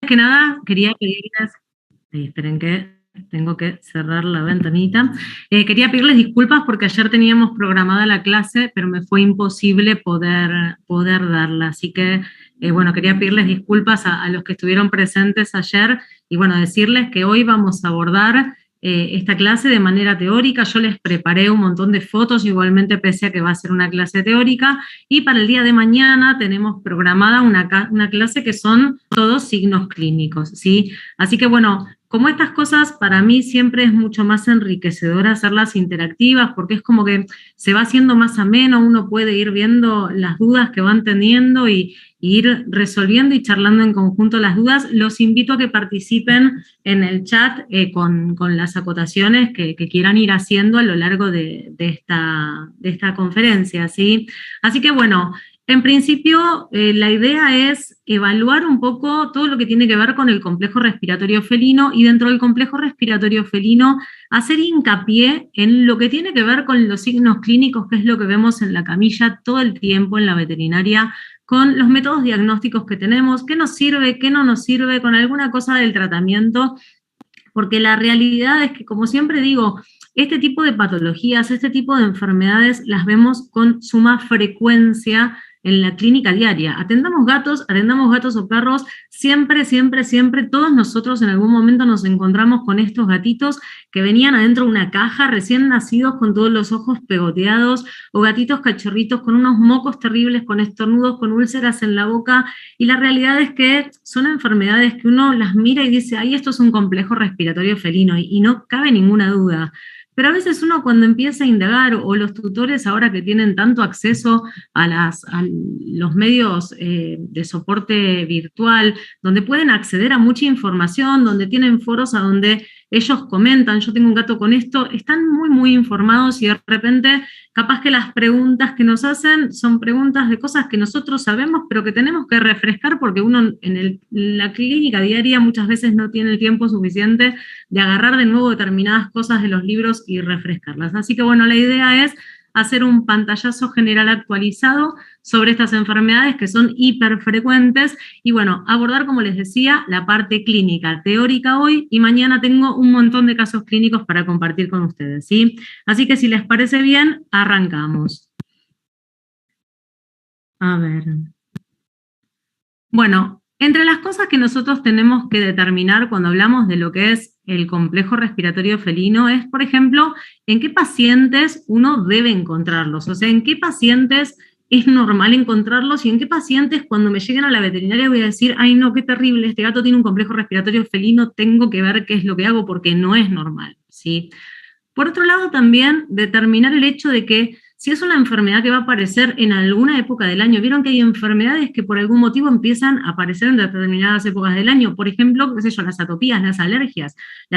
que nada, quería pedirles, esperen que tengo que cerrar la ventanita. Quería pedirles disculpas porque ayer teníamos programada la clase, pero me fue imposible poder darla. Así que, bueno, quería pedirles disculpas a los que estuvieron presentes ayer y, bueno, decirles que hoy vamos a abordar esta clase de manera teórica. Yo les preparé un montón de fotos, igualmente pese a que va a ser una clase teórica, y para el día de mañana tenemos programada una clase que son todos signos clínicos, ¿sí? Así que bueno, como estas cosas para mí siempre es mucho más enriquecedor hacerlas interactivas, porque es como que se va haciendo más ameno, uno puede ir viendo las dudas que van teniendo y ir resolviendo y charlando en conjunto las dudas. Los invito a que participen en el chat con las acotaciones que quieran ir haciendo a lo largo de esta conferencia, ¿sí? Así que bueno, en principio la idea es evaluar un poco todo lo que tiene que ver con el complejo respiratorio felino y dentro del complejo respiratorio felino hacer hincapié en lo que tiene que ver con los signos clínicos, que es lo que vemos en la camilla todo el tiempo en la veterinaria, con los métodos diagnósticos que tenemos, qué nos sirve, qué no nos sirve, con alguna cosa del tratamiento, porque la realidad es que, como siempre digo, este tipo de patologías, este tipo de enfermedades las vemos con suma frecuencia en la clínica diaria. Atendamos gatos o perros, siempre, siempre, siempre, todos nosotros en algún momento nos encontramos con estos gatitos que venían adentro de una caja, recién nacidos con todos los ojos pegoteados, o gatitos cachorritos con unos mocos terribles, con estornudos, con úlceras en la boca, y la realidad es que son enfermedades que uno las mira y dice, ay, esto es un complejo respiratorio felino, y no cabe ninguna duda. Pero a veces uno cuando empieza a indagar, o los tutores ahora que tienen tanto acceso a los medios de soporte virtual, donde pueden acceder a mucha información, donde tienen foros a donde ellos comentan, yo tengo un gato con esto, están muy, muy informados y de repente capaz que las preguntas que nos hacen son preguntas de cosas que nosotros sabemos, pero que tenemos que refrescar porque uno en la clínica diaria muchas veces no tiene el tiempo suficiente de agarrar de nuevo determinadas cosas de los libros y refrescarlas. Así que bueno, la idea es hacer un pantallazo general actualizado sobre estas enfermedades que son hiperfrecuentes y bueno, abordar, como les decía, la parte clínica teórica hoy y mañana tengo un montón de casos clínicos para compartir con ustedes, ¿sí? Así que si les parece bien, arrancamos. A ver. Bueno, entre las cosas que nosotros tenemos que determinar cuando hablamos de lo que es el complejo respiratorio felino es, por ejemplo, en qué pacientes uno debe encontrarlos, o sea, en qué pacientes es normal encontrarlos y en qué pacientes cuando me lleguen a la veterinaria voy a decir, ay no, qué terrible, este gato tiene un complejo respiratorio felino, tengo que ver qué es lo que hago porque no es normal, ¿sí? Por otro lado, también determinar el hecho de que si es una enfermedad que va a aparecer en alguna época del año, vieron que hay enfermedades que por algún motivo empiezan a aparecer en determinadas épocas del año, por ejemplo, qué sé yo, las atopías, las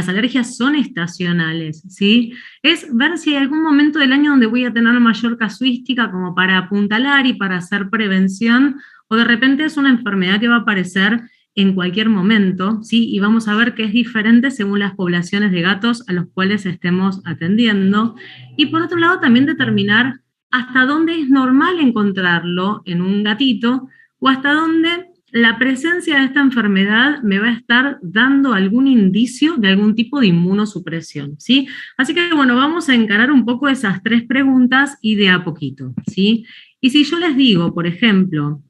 alergias son estacionales, ¿sí? Es ver si hay algún momento del año donde voy a tener mayor casuística como para apuntalar y para hacer prevención, o de repente es una enfermedad que va a aparecer en cualquier momento, ¿sí? Y vamos a ver que es diferente según las poblaciones de gatos a los cuales estemos atendiendo. Y por otro lado, también determinar hasta dónde es normal encontrarlo en un gatito o hasta dónde la presencia de esta enfermedad me va a estar dando algún indicio de algún tipo de inmunosupresión, ¿sí? Así que, bueno, vamos a encarar un poco esas tres preguntas y de a poquito, ¿sí? Y si yo les digo, por ejemplo,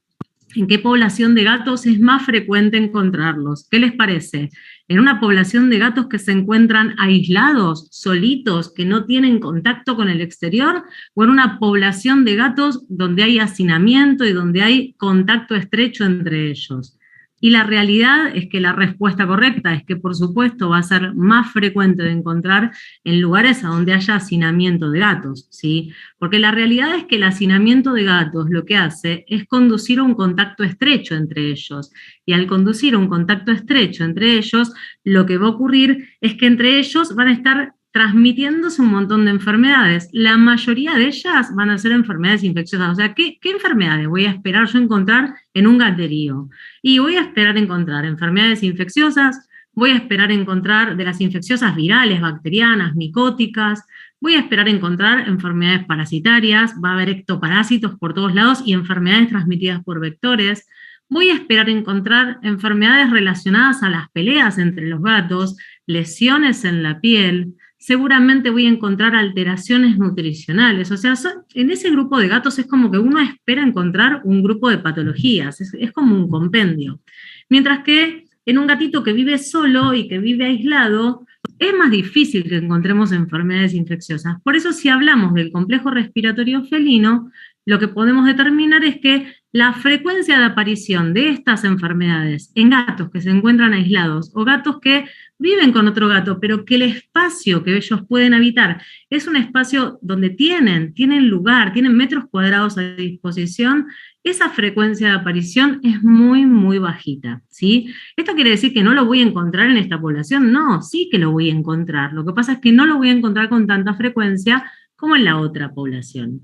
¿en qué población de gatos es más frecuente encontrarlos? ¿Qué les parece? ¿En una población de gatos que se encuentran aislados, solitos, que no tienen contacto con el exterior? ¿O en una población de gatos donde hay hacinamiento y donde hay contacto estrecho entre ellos? Y la realidad es que la respuesta correcta es que, por supuesto, va a ser más frecuente de encontrar en lugares a donde haya hacinamiento de gatos, ¿sí? Porque la realidad es que el hacinamiento de gatos lo que hace es conducir a un contacto estrecho entre ellos. Y al conducir a un contacto estrecho entre ellos, lo que va a ocurrir es que entre ellos van a estar transmitiéndose un montón de enfermedades. La mayoría de ellas van a ser enfermedades infecciosas. O sea, ¿qué enfermedades voy a esperar yo encontrar en un gaterío? Y voy a esperar encontrar enfermedades infecciosas, voy a esperar encontrar de las infecciosas virales, bacterianas, micóticas, voy a esperar encontrar enfermedades parasitarias, va a haber ectoparásitos por todos lados y enfermedades transmitidas por vectores, voy a esperar encontrar enfermedades relacionadas a las peleas entre los gatos, lesiones en la piel, seguramente voy a encontrar alteraciones nutricionales. O sea, en ese grupo de gatos es como que uno espera encontrar un grupo de patologías, es como un compendio. Mientras que en un gatito que vive solo y que vive aislado, es más difícil que encontremos enfermedades infecciosas. Por eso, si hablamos del complejo respiratorio felino, lo que podemos determinar es que la frecuencia de aparición de estas enfermedades en gatos que se encuentran aislados o gatos que viven con otro gato, pero que el espacio que ellos pueden habitar es un espacio donde tienen lugar, tienen metros cuadrados a disposición, esa frecuencia de aparición es muy, muy bajita, ¿sí? ¿Esto quiere decir que no lo voy a encontrar en esta población? No, sí que lo voy a encontrar. Lo que pasa es que no lo voy a encontrar con tanta frecuencia como en la otra población.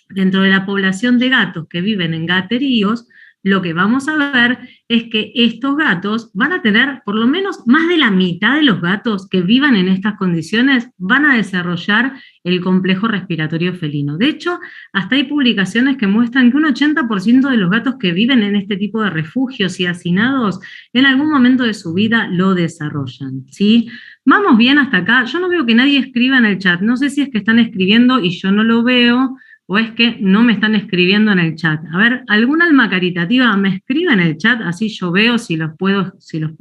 Dentro de la población de gatos que viven en gateríos, lo que vamos a ver es que estos gatos van a tener, por lo menos más de la mitad de los gatos que vivan en estas condiciones van a desarrollar el complejo respiratorio felino. De hecho, hasta hay publicaciones que muestran que un 80% de los gatos que viven en este tipo de refugios y hacinados en algún momento de su vida lo desarrollan, ¿sí? Vamos bien hasta acá. Yo no veo que nadie escriba en el chat. No sé si es que están escribiendo y yo no lo veo, o es que no me están escribiendo en el chat. A ver, ¿algún alma caritativa me escribe en el chat? Así yo veo si los puedo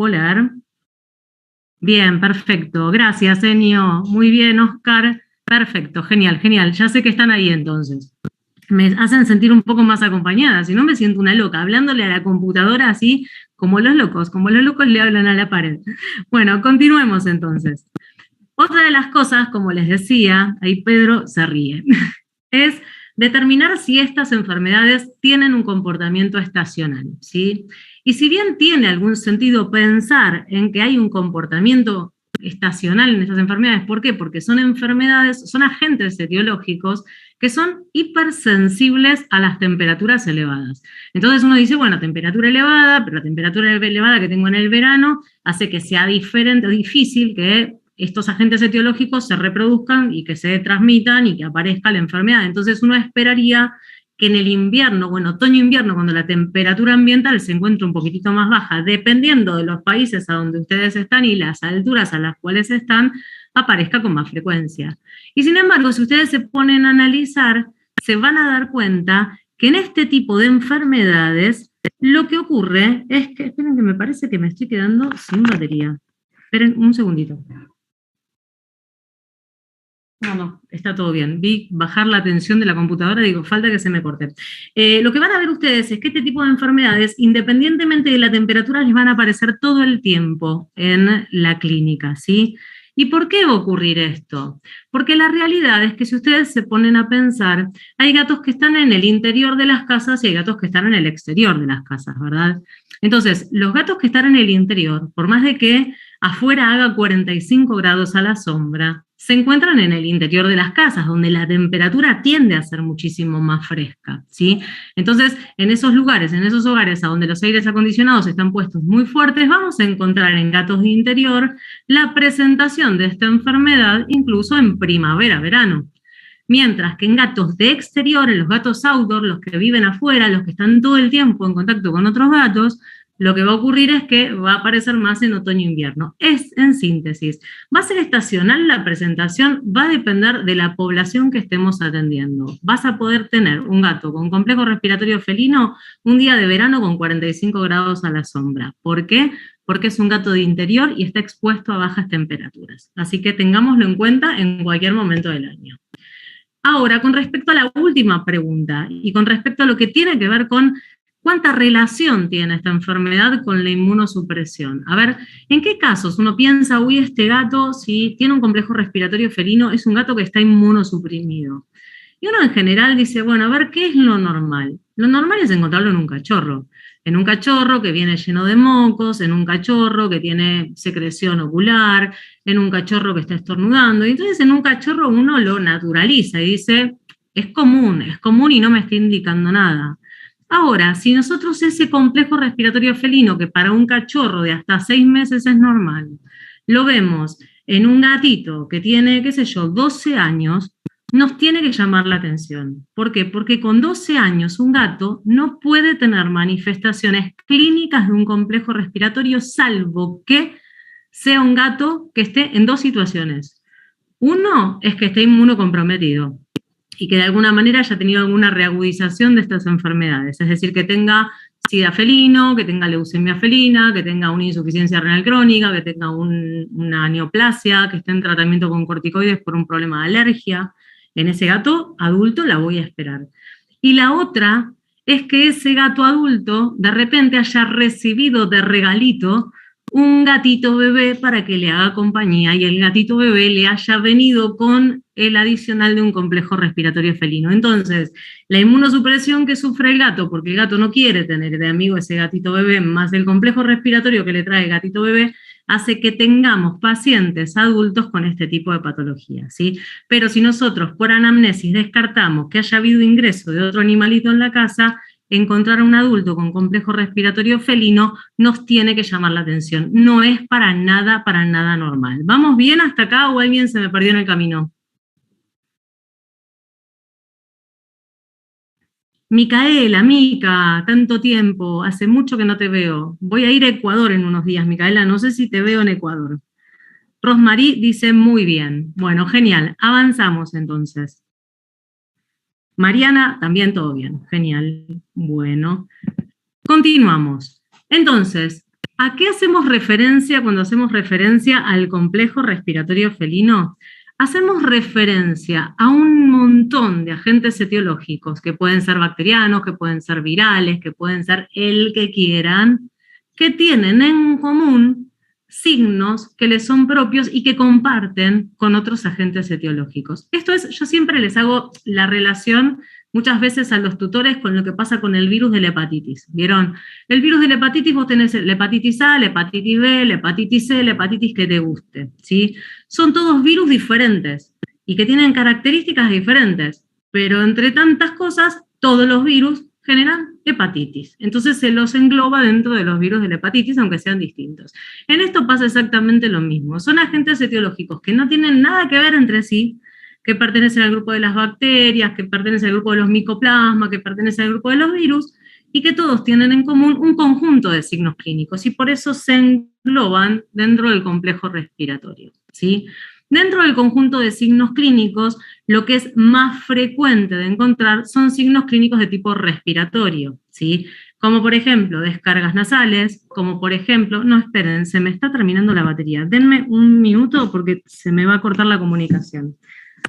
leer. Bien, perfecto. Gracias, Enio. Muy bien, Oscar. Perfecto, genial, genial. Ya sé que están ahí entonces. Me hacen sentir un poco más acompañada, si no me siento una loca, hablándole a la computadora así como los locos le hablan a la pared. Bueno, continuemos entonces. Otra de las cosas, como les decía, ahí Pedro se ríe, es determinar si estas enfermedades tienen un comportamiento estacional, ¿sí? Y si bien tiene algún sentido pensar en que hay un comportamiento estacional en estas enfermedades, ¿por qué? Porque son enfermedades, son agentes etiológicos que son hipersensibles a las temperaturas elevadas. Entonces uno dice, bueno, temperatura elevada, pero la temperatura elevada que tengo en el verano hace que sea diferente, difícil que estos agentes etiológicos se reproduzcan y que se transmitan y que aparezca la enfermedad. Entonces uno esperaría que en el invierno, bueno, otoño-invierno, cuando la temperatura ambiental se encuentra un poquitito más baja, dependiendo de los países a donde ustedes están y las alturas a las cuales están, aparezca con más frecuencia. Y sin embargo, si ustedes se ponen a analizar, se van a dar cuenta que en este tipo de enfermedades, lo que ocurre es que, esperen que me parece que me estoy quedando sin batería. Esperen un segundito. No, está todo bien. Vi bajar la tensión de la computadora, digo, falta que se me corte. Lo que van a ver ustedes es que este tipo de enfermedades, independientemente de la temperatura, les van a aparecer todo el tiempo en la clínica, ¿sí? ¿Y por qué va a ocurrir esto? Porque la realidad es que si ustedes se ponen a pensar, hay gatos que están en el interior de las casas y hay gatos que están en el exterior de las casas, ¿verdad? Entonces, los gatos que están en el interior, por más de que afuera haga 45 grados a la sombra, se encuentran en el interior de las casas, donde la temperatura tiende a ser muchísimo más fresca, ¿sí? Entonces, en esos lugares, en esos hogares a donde los aires acondicionados están puestos muy fuertes, vamos a encontrar en gatos de interior la presentación de esta enfermedad incluso en primavera, verano. Mientras que en gatos de exterior, en los gatos outdoor, los que viven afuera, los que están todo el tiempo en contacto con otros gatos, lo que va a ocurrir es que va a aparecer más en otoño-invierno. Es, en síntesis, va a ser estacional la presentación, va a depender de la población que estemos atendiendo. Vas a poder tener un gato con complejo respiratorio felino un día de verano con 45 grados a la sombra. ¿Por qué? Porque es un gato de interior y está expuesto a bajas temperaturas. Así que tengámoslo en cuenta en cualquier momento del año. Ahora, con respecto a la última pregunta y con respecto a lo que tiene que ver con ¿cuánta relación tiene esta enfermedad con la inmunosupresión? A ver, ¿en qué casos uno piensa, uy, este gato, si tiene un complejo respiratorio felino, es un gato que está inmunosuprimido? Y uno en general dice, bueno, a ver, ¿qué es lo normal? Lo normal es encontrarlo en un cachorro que viene lleno de mocos, en un cachorro que tiene secreción ocular, en un cachorro que está estornudando. Y entonces en un cachorro uno lo naturaliza y dice, es común y no me está indicando nada. Ahora, si nosotros ese complejo respiratorio felino, que para un cachorro de hasta 6 meses es normal, lo vemos en un gatito que tiene, qué sé yo, 12 años, nos tiene que llamar la atención. ¿Por qué? Porque con 12 años un gato no puede tener manifestaciones clínicas de un complejo respiratorio, salvo que sea un gato que esté en dos situaciones. Uno es que esté inmunocomprometido y que de alguna manera haya tenido alguna reagudización de estas enfermedades, es decir, que tenga sida felino, que tenga leucemia felina, que tenga una insuficiencia renal crónica, que tenga una neoplasia, que esté en tratamiento con corticoides por un problema de alergia. En ese gato adulto la voy a esperar. Y la otra es que ese gato adulto de repente haya recibido de regalito un gatito bebé para que le haga compañía y el gatito bebé le haya venido con el adicional de un complejo respiratorio felino. Entonces, la inmunosupresión que sufre el gato, porque el gato no quiere tener de amigo ese gatito bebé, más el complejo respiratorio que le trae el gatito bebé, hace que tengamos pacientes adultos con este tipo de patología, ¿sí? Pero si nosotros por anamnesis descartamos que haya habido ingreso de otro animalito en la casa, encontrar a un adulto con complejo respiratorio felino nos tiene que llamar la atención. No es para nada normal. ¿Vamos bien hasta acá o alguien se me perdió en el camino? Micaela, Mica, tanto tiempo, hace mucho que no te veo. Voy a ir a Ecuador en unos días, Micaela, no sé si te veo en Ecuador. Rosmarí dice muy bien. Bueno, genial. Avanzamos entonces. Mariana, también todo bien. Genial. Bueno, continuamos. Entonces, ¿a qué hacemos referencia cuando hacemos referencia al complejo respiratorio felino? Hacemos referencia a un montón de agentes etiológicos, que pueden ser bacterianos, que pueden ser virales, que pueden ser el que quieran, que tienen en común signos que les son propios y que comparten con otros agentes etiológicos. Esto es, yo siempre les hago la relación muchas veces a los tutores con lo que pasa con el virus de la hepatitis. ¿Vieron? El virus de la hepatitis, vos tenés la hepatitis A, la hepatitis B, la hepatitis C, la hepatitis que te guste, ¿sí? Son todos virus diferentes y que tienen características diferentes, pero entre tantas cosas, todos los virus generan hepatitis. Entonces se los engloba dentro de los virus de la hepatitis, aunque sean distintos. En esto pasa exactamente lo mismo. Son agentes etiológicos que no tienen nada que ver entre sí, que pertenecen al grupo de las bacterias, que pertenecen al grupo de los micoplasmas, que pertenecen al grupo de los virus, y que todos tienen en común un conjunto de signos clínicos, y por eso se engloban dentro del complejo respiratorio, ¿sí? Dentro del conjunto de signos clínicos, lo que es más frecuente de encontrar son signos clínicos de tipo respiratorio, ¿sí? Como por ejemplo, descargas nasales, como por ejemplo, no esperen, se me está terminando la batería, denme un minuto porque se me va a cortar la comunicación.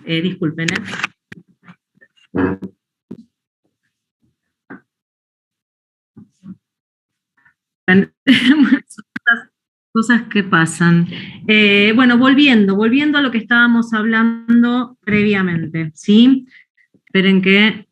Disculpen, cosas que pasan. Bueno, volviendo a lo que estábamos hablando previamente, ¿sí? Esperen que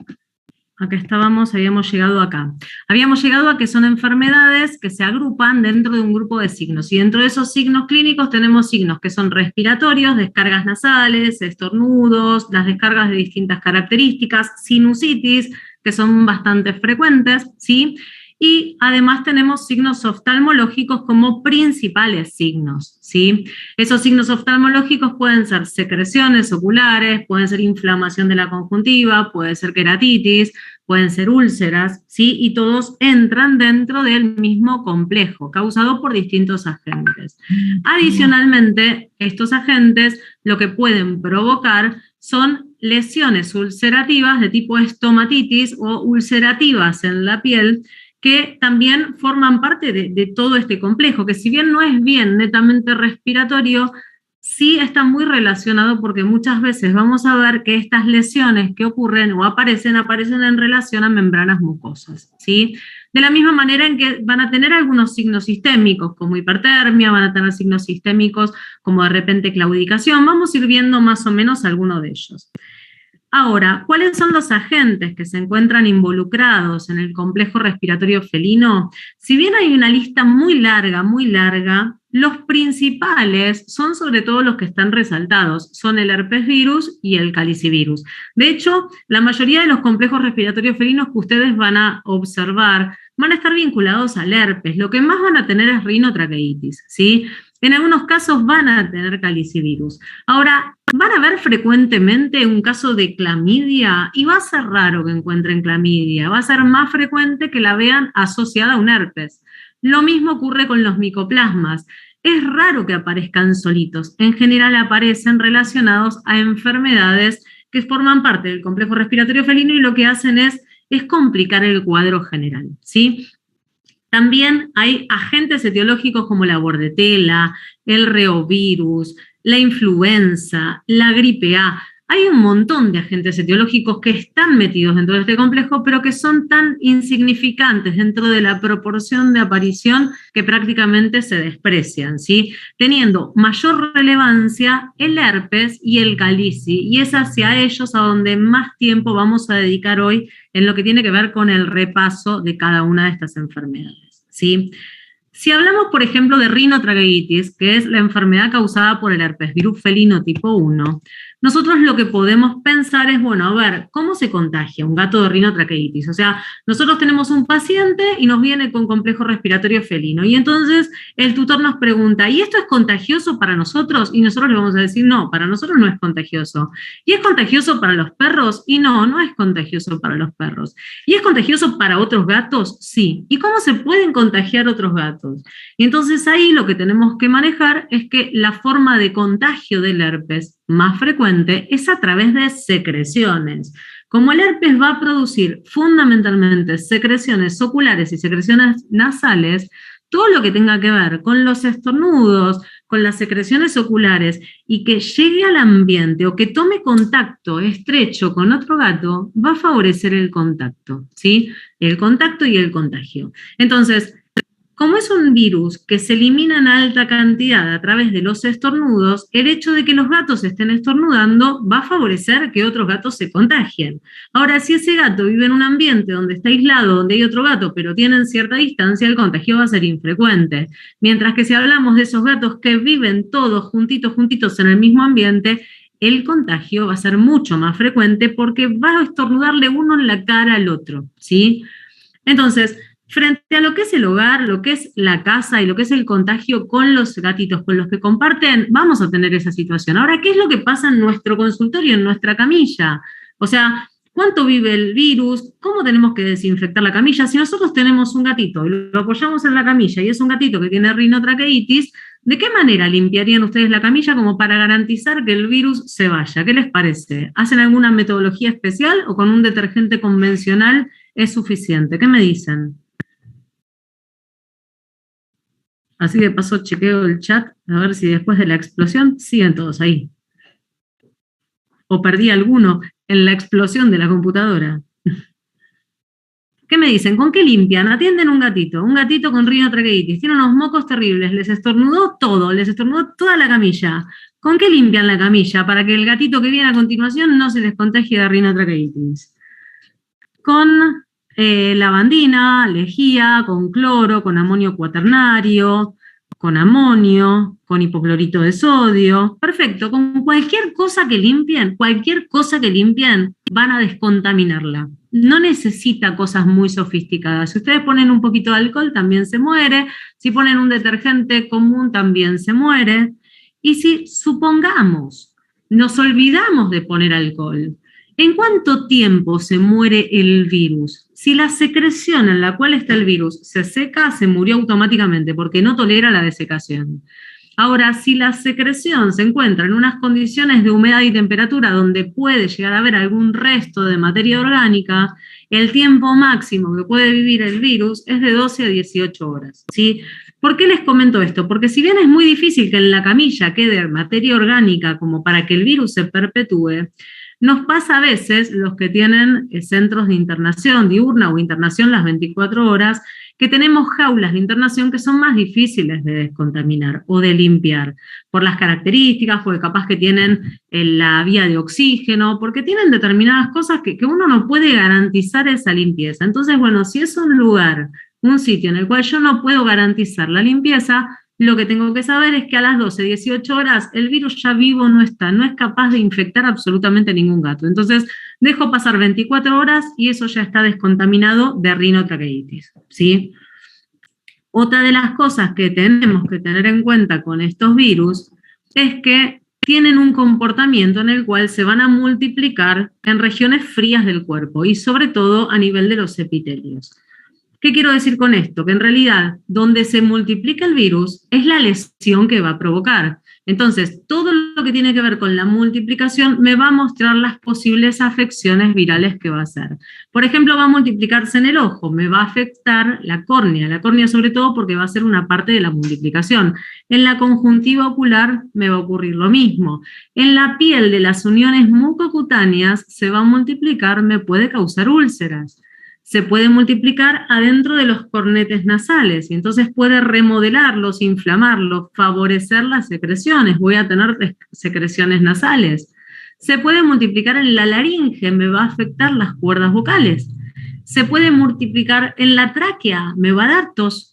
acá estábamos, habíamos llegado acá. Habíamos llegado a que son enfermedades que se agrupan dentro de un grupo de signos, y dentro de esos signos clínicos tenemos signos que son respiratorios, descargas nasales, estornudos, las descargas de distintas características, sinusitis, que son bastante frecuentes, ¿sí? Y además tenemos signos oftalmológicos como principales signos, ¿sí? Esos signos oftalmológicos pueden ser secreciones oculares, pueden ser inflamación de la conjuntiva, puede ser queratitis, pueden ser úlceras, ¿sí? Y todos entran dentro del mismo complejo, causado por distintos agentes. Adicionalmente, estos agentes lo que pueden provocar son lesiones ulcerativas de tipo estomatitis o ulcerativas en la piel, que también forman parte de todo este complejo, que si bien no es bien netamente respiratorio, sí está muy relacionado, porque muchas veces vamos a ver que estas lesiones que ocurren o aparecen en relación a membranas mucosas, ¿sí? De la misma manera en que van a tener algunos signos sistémicos, como hipertermia, van a tener signos sistémicos como de repente claudicación, vamos a ir viendo más o menos algunos de ellos. Ahora, ¿cuáles son los agentes que se encuentran involucrados en el complejo respiratorio felino? Si bien hay una lista muy larga, los principales son sobre todo los que están resaltados, son el herpes virus y el calicivirus. De hecho, la mayoría de los complejos respiratorios felinos que ustedes van a observar van a estar vinculados al herpes. Lo que más van a tener es rinotraqueitis, ¿sí? en algunos casos van a tener calicivirus. Ahora, van a ver frecuentemente un caso de clamidia y va a ser raro que encuentren clamidia, va a ser más frecuente que la vean asociada a un herpes. Lo mismo ocurre con los micoplasmas. Es raro que aparezcan solitos, en general aparecen relacionados a enfermedades que forman parte del complejo respiratorio felino y lo que hacen es complicar el cuadro general, ¿sí? También hay agentes etiológicos como la bordetela, el reovirus, la influenza, la gripe A. Hay un montón de agentes etiológicos que están metidos dentro de este complejo, pero que son tan insignificantes dentro de la proporción de aparición que prácticamente se desprecian, ¿sí? Teniendo mayor relevancia el herpes y el calici, y es hacia ellos a donde más tiempo vamos a dedicar hoy en lo que tiene que ver con el repaso de cada una de estas enfermedades, ¿sí? Si hablamos, por ejemplo, de rinotraqueitis, que es la enfermedad causada por el herpes virus felino tipo 1, nosotros lo que podemos pensar es, bueno, a ver, ¿cómo se contagia un gato de rinotraqueitis? O sea, nosotros tenemos un paciente y nos viene con complejo respiratorio felino, y entonces el tutor nos pregunta, ¿y esto es contagioso para nosotros? Y nosotros le vamos a decir, no, para nosotros no es contagioso. ¿Y es contagioso para los perros? Y no, no es contagioso para los perros. ¿Y es contagioso para otros gatos? Sí. ¿Y cómo se pueden contagiar otros gatos? Y entonces ahí lo que tenemos que manejar es que la forma de contagio del herpes más frecuente es a través de secreciones. Como el herpes va a producir fundamentalmente secreciones oculares y secreciones nasales, todo lo que tenga que ver con los estornudos, con las secreciones oculares y que llegue al ambiente o que tome contacto estrecho con otro gato, va a favorecer el contacto, ¿sí? El contacto y el contagio. Entonces, como es un virus que se elimina en alta cantidad a través de los estornudos, el hecho de que los gatos estén estornudando va a favorecer que otros gatos se contagien. Ahora, si ese gato vive en un ambiente donde está aislado, donde hay otro gato, pero tienen cierta distancia, el contagio va a ser infrecuente. Mientras que si hablamos de esos gatos que viven todos juntitos en el mismo ambiente, el contagio va a ser mucho más frecuente porque va a estornudarle uno en la cara al otro, ¿sí? Entonces, frente a lo que es el hogar, lo que es la casa y lo que es el contagio con los gatitos, con los que comparten, vamos a tener esa situación. Ahora, ¿qué es lo que pasa en nuestro consultorio, en nuestra camilla? O sea, ¿cuánto vive el virus? ¿Cómo tenemos que desinfectar la camilla? Si nosotros tenemos un gatito y lo apoyamos en la camilla y es un gatito que tiene rinotraqueitis, ¿de qué manera limpiarían ustedes la camilla como para garantizar que el virus se vaya? ¿Qué les parece? ¿Hacen alguna metodología especial o con un detergente convencional es suficiente? ¿Qué me dicen? Así de paso chequeo el chat, a ver si después de la explosión siguen todos ahí. O perdí alguno en la explosión de la computadora. ¿Qué me dicen? ¿Con qué limpian? Atienden un gatito con rinotraqueitis, tiene unos mocos terribles, les estornudó todo, les estornudó toda la camilla. ¿Con qué limpian la camilla para que el gatito que viene a continuación no se les contagie de rinotraqueitis? Con lavandina, lejía, con cloro, con amonio cuaternario, con amonio, con hipoclorito de sodio. Perfecto, con cualquier cosa que limpien, van a descontaminarla. No necesita cosas muy sofisticadas. Si ustedes ponen un poquito de alcohol, también se muere. Si ponen un detergente común, también se muere. Y si, supongamos, nos olvidamos de poner alcohol, ¿en cuánto tiempo se muere el virus? Si la secreción en la cual está el virus se seca, se murió automáticamente porque no tolera la desecación. Ahora, si la secreción se encuentra en unas condiciones de humedad y temperatura donde puede llegar a haber algún resto de materia orgánica, el tiempo máximo que puede vivir el virus es de 12 a 18 horas, ¿sí? ¿Por qué les comento esto? Porque si bien es muy difícil que en la camilla quede materia orgánica como para que el virus se perpetúe, nos pasa a veces, los que tienen centros de internación diurna o internación las 24 horas, que tenemos jaulas de internación que son más difíciles de descontaminar o de limpiar, por las características, porque capaz que tienen la vía de oxígeno, porque tienen determinadas cosas que uno no puede garantizar esa limpieza. Entonces, bueno, si es un lugar, un sitio en el cual yo no puedo garantizar la limpieza, lo que tengo que saber es que a las 12, 18 horas el virus ya vivo no está, no es capaz de infectar absolutamente ningún gato. Entonces, dejo pasar 24 horas y eso ya está descontaminado de rinotraqueitis, ¿sí? Otra de las cosas que tenemos que tener en cuenta con estos virus es que tienen un comportamiento en el cual se van a multiplicar en regiones frías del cuerpo y sobre todo a nivel de los epitelios. ¿Qué quiero decir con esto? Que en realidad donde se multiplica el virus es la lesión que va a provocar. Entonces, todo lo que tiene que ver con la multiplicación me va a mostrar las posibles afecciones virales que va a hacer. Por ejemplo, va a multiplicarse en el ojo, me va a afectar la córnea sobre todo porque va a ser una parte de la multiplicación. En la conjuntiva ocular me va a ocurrir lo mismo. En la piel de las uniones mucocutáneas se va a multiplicar, me puede causar úlceras. Se puede multiplicar adentro de los cornetes nasales y entonces puede remodelarlos, inflamarlos, favorecer las secreciones. Voy a tener secreciones nasales. Se puede multiplicar en la laringe, me va a afectar las cuerdas vocales. Se puede multiplicar en la tráquea, me va a dar tos.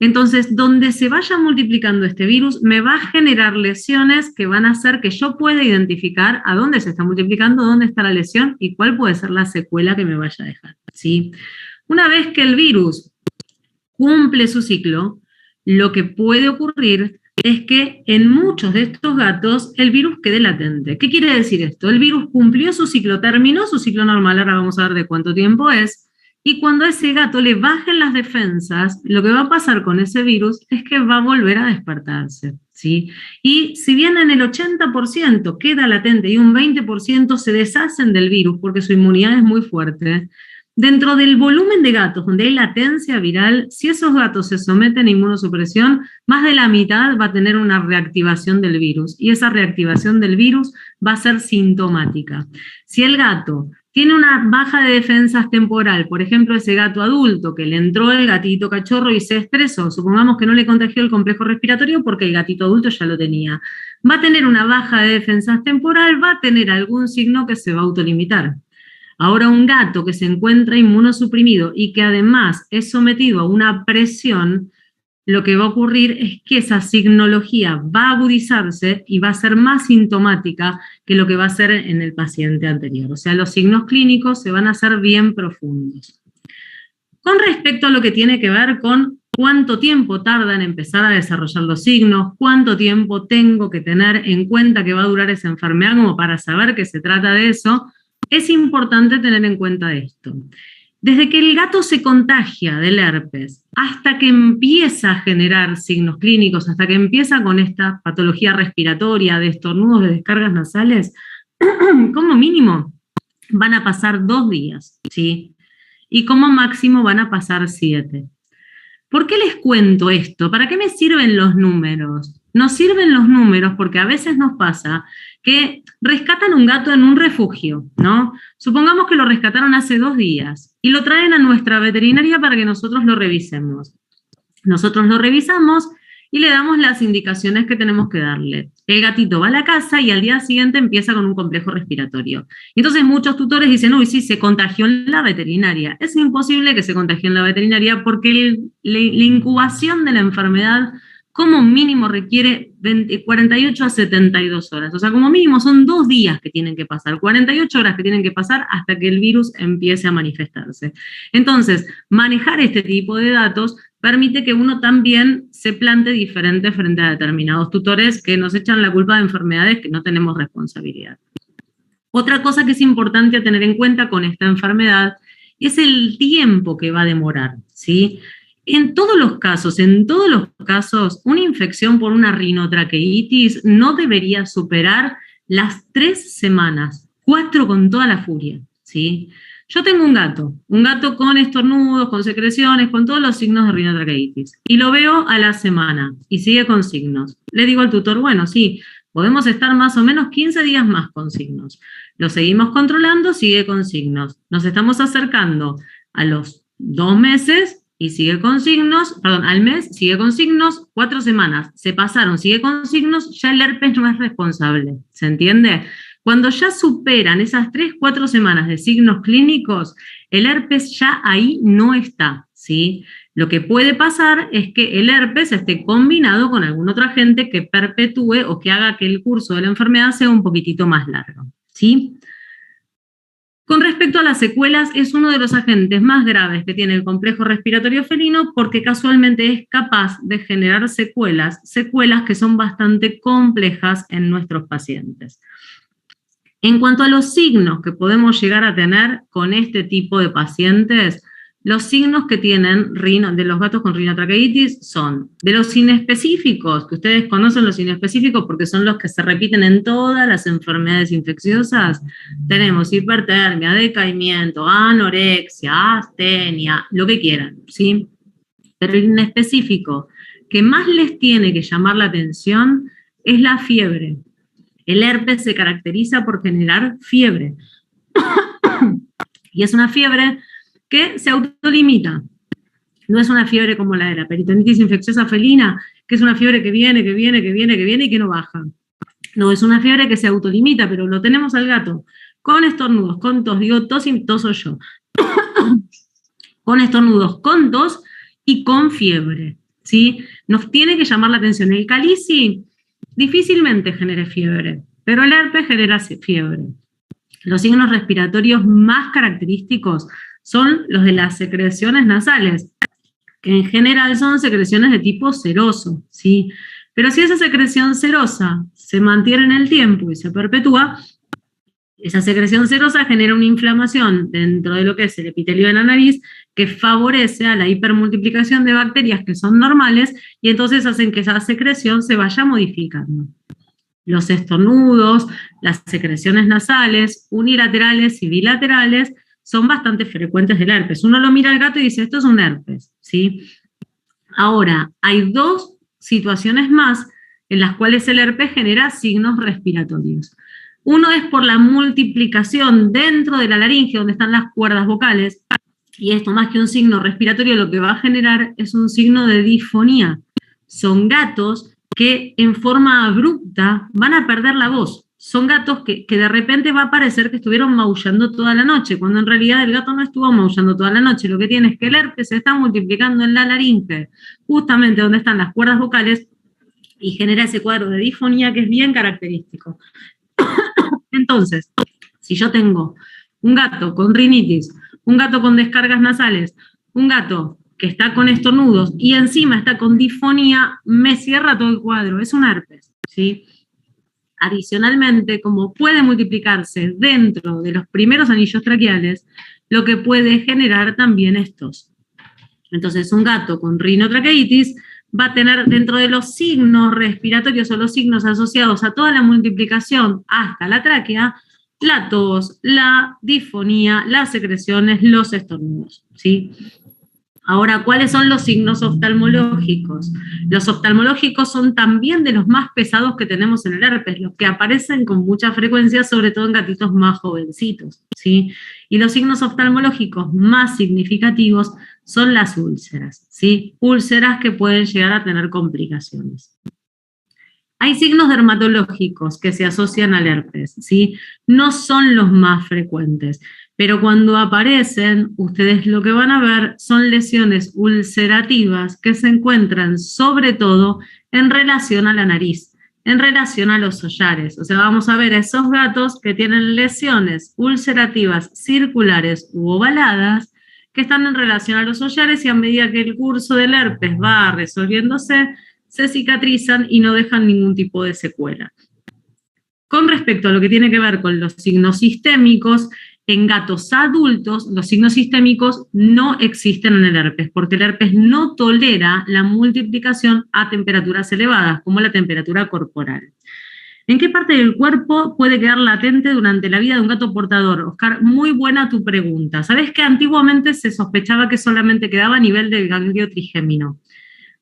Entonces, donde se vaya multiplicando este virus, me va a generar lesiones que van a hacer que yo pueda identificar a dónde se está multiplicando, dónde está la lesión y cuál puede ser la secuela que me vaya a dejar, ¿sí? Una vez que el virus cumple su ciclo, lo que puede ocurrir es que en muchos de estos gatos el virus quede latente. ¿Qué quiere decir esto? El virus cumplió su ciclo, terminó su ciclo normal, ahora vamos a ver de cuánto tiempo es, y cuando a ese gato le bajen las defensas, lo que va a pasar con ese virus es que va a volver a despertarse, ¿sí? Y si bien en el 80% queda latente y un 20% se deshacen del virus porque su inmunidad es muy fuerte, dentro del volumen de gatos donde hay latencia viral, si esos gatos se someten a inmunosupresión, más de la mitad va a tener una reactivación del virus y esa reactivación del virus va a ser sintomática. Si el gato tiene una baja de defensas temporal, por ejemplo, ese gato adulto que le entró el gatito cachorro y se estresó, supongamos que no le contagió el complejo respiratorio porque el gatito adulto ya lo tenía, va a tener una baja de defensas temporal, va a tener algún signo que se va a autolimitar. Ahora, un gato que se encuentra inmunosuprimido y que además es sometido a una presión, lo que va a ocurrir es que esa signología va a agudizarse y va a ser más sintomática que lo que va a ser en el paciente anterior. O sea, los signos clínicos se van a hacer bien profundos. Con respecto a lo que tiene que ver con cuánto tiempo tarda en empezar a desarrollar los signos, cuánto tiempo tengo que tener en cuenta que va a durar esa enfermedad como para saber que se trata de eso, es importante tener en cuenta esto. Desde que el gato se contagia del herpes hasta que empieza a generar signos clínicos, hasta que empieza con esta patología respiratoria de estornudos, de descargas nasales, como mínimo van a pasar 2 días, ¿sí? Y como máximo van a pasar 7. ¿Por qué les cuento esto? ¿Para qué me sirven los números? Nos sirven los números porque a veces nos pasa que rescatan un gato en un refugio, ¿no? Supongamos que lo rescataron hace 2 días y lo traen a nuestra veterinaria para que nosotros lo revisemos. Nosotros lo revisamos y le damos las indicaciones que tenemos que darle. El gatito va a la casa y al día siguiente empieza con un complejo respiratorio. Entonces muchos tutores dicen, uy, sí, se contagió en la veterinaria. Es imposible que se contagie en la veterinaria porque la incubación de la enfermedad como mínimo requiere 48 a 72 horas. O sea, como mínimo son 2 días que tienen que pasar, 48 horas que tienen que pasar hasta que el virus empiece a manifestarse. Entonces, manejar este tipo de datos permite que uno también se plante diferente frente a determinados tutores que nos echan la culpa de enfermedades que no tenemos responsabilidad. Otra cosa que es importante a tener en cuenta con esta enfermedad es el tiempo que va a demorar, ¿sí? En todos los casos, una infección por una rinotraqueitis no debería superar las 3 semanas, 4 con toda la furia, ¿sí? Yo tengo un gato con estornudos, con secreciones, con todos los signos de rinotraqueitis, y lo veo a la semana y sigue con signos. Le digo al tutor, bueno, sí, podemos estar más o menos 15 días más con signos. Lo seguimos controlando, sigue con signos. Nos estamos acercando a los 2 meses y sigue con signos, perdón, al mes sigue con signos, 4 semanas se pasaron, sigue con signos, ya el herpes no es responsable, ¿se entiende? Cuando ya superan esas 3, 4 semanas de signos clínicos, el herpes ya ahí no está, ¿sí? Lo que puede pasar es que el herpes esté combinado con algún otro agente que perpetúe o que haga que el curso de la enfermedad sea un poquitito más largo, ¿sí? Con respecto a las secuelas, es uno de los agentes más graves que tiene el complejo respiratorio felino porque casualmente es capaz de generar secuelas que son bastante complejas en nuestros pacientes. En cuanto a los signos que podemos llegar a tener con este tipo de pacientes, los signos que tienen de los gatos con rinotraqueitis son de los inespecíficos, que ustedes conocen los inespecíficos porque son los que se repiten en todas las enfermedades infecciosas. Tenemos hipertermia, decaimiento, anorexia, astenia, lo que quieran, ¿sí? Pero el inespecífico que más les tiene que llamar la atención es la fiebre. El herpes se caracteriza por generar fiebre. Y es una fiebre que se autolimita. No es una fiebre como la de la peritonitis infecciosa felina, que es una fiebre que viene y que no baja. No, es una fiebre que se autolimita, pero lo tenemos al gato con estornudos, con tos, digo tos y toso yo, con estornudos, con tos y con fiebre, ¿sí? Nos tiene que llamar la atención. El calici difícilmente genera fiebre, pero el herpes genera fiebre. Los signos respiratorios más característicos son los de las secreciones nasales, que en general son secreciones de tipo seroso, ¿sí? Pero si esa secreción serosa se mantiene en el tiempo y se perpetúa, esa secreción serosa genera una inflamación dentro de lo que es el epitelio de la nariz que favorece a la hipermultiplicación de bacterias que son normales y entonces hacen que esa secreción se vaya modificando. Los estornudos, las secreciones nasales, unilaterales y bilaterales, son bastante frecuentes del herpes. Uno lo mira al gato y dice, esto es un herpes, ¿sí? Ahora, hay dos situaciones más en las cuales el herpes genera signos respiratorios. Uno es por la multiplicación dentro de la laringe, donde están las cuerdas vocales, y esto más que un signo respiratorio lo que va a generar es un signo de disfonía. Son gatos que en forma abrupta van a perder la voz. Son gatos que de repente va a parecer que estuvieron maullando toda la noche, cuando en realidad el gato no estuvo maullando toda la noche. Lo que tiene es que el herpes se está multiplicando en la laringe, justamente donde están las cuerdas vocales, y genera ese cuadro de disfonía que es bien característico. Entonces, si yo tengo un gato con rinitis, un gato con descargas nasales, un gato que está con estornudos y encima está con disfonía, me cierra todo el cuadro, es un herpes, ¿sí? Adicionalmente, como puede multiplicarse dentro de los primeros anillos traqueales, lo que puede generar también estos. Entonces, un gato con rinotraqueitis va a tener dentro de los signos respiratorios o los signos asociados a toda la multiplicación hasta la tráquea, la tos, la disfonía, las secreciones, los estornudos, ¿sí? Ahora, ¿cuáles son los signos oftalmológicos? Los oftalmológicos son también de los más pesados que tenemos en el herpes, los que aparecen con mucha frecuencia, sobre todo en gatitos más jovencitos, ¿sí? Y los signos oftalmológicos más significativos son las úlceras, ¿sí? Úlceras que pueden llegar a tener complicaciones. Hay signos dermatológicos que se asocian al herpes, ¿sí? No son los más frecuentes, pero cuando aparecen, ustedes lo que van a ver son lesiones ulcerativas que se encuentran sobre todo en relación a la nariz, en relación a los hollares. O sea, vamos a ver a esos gatos que tienen lesiones ulcerativas circulares u ovaladas que están en relación a los hollares y a medida que el curso del herpes va resolviéndose, se cicatrizan y no dejan ningún tipo de secuela. Con respecto a lo que tiene que ver con los signos sistémicos, en gatos adultos los signos sistémicos no existen en el herpes, porque el herpes no tolera la multiplicación a temperaturas elevadas, como la temperatura corporal. ¿En qué parte del cuerpo puede quedar latente durante la vida de un gato portador? Oscar, muy buena tu pregunta. ¿Sabés que antiguamente se sospechaba que solamente quedaba a nivel del ganglio trigémino?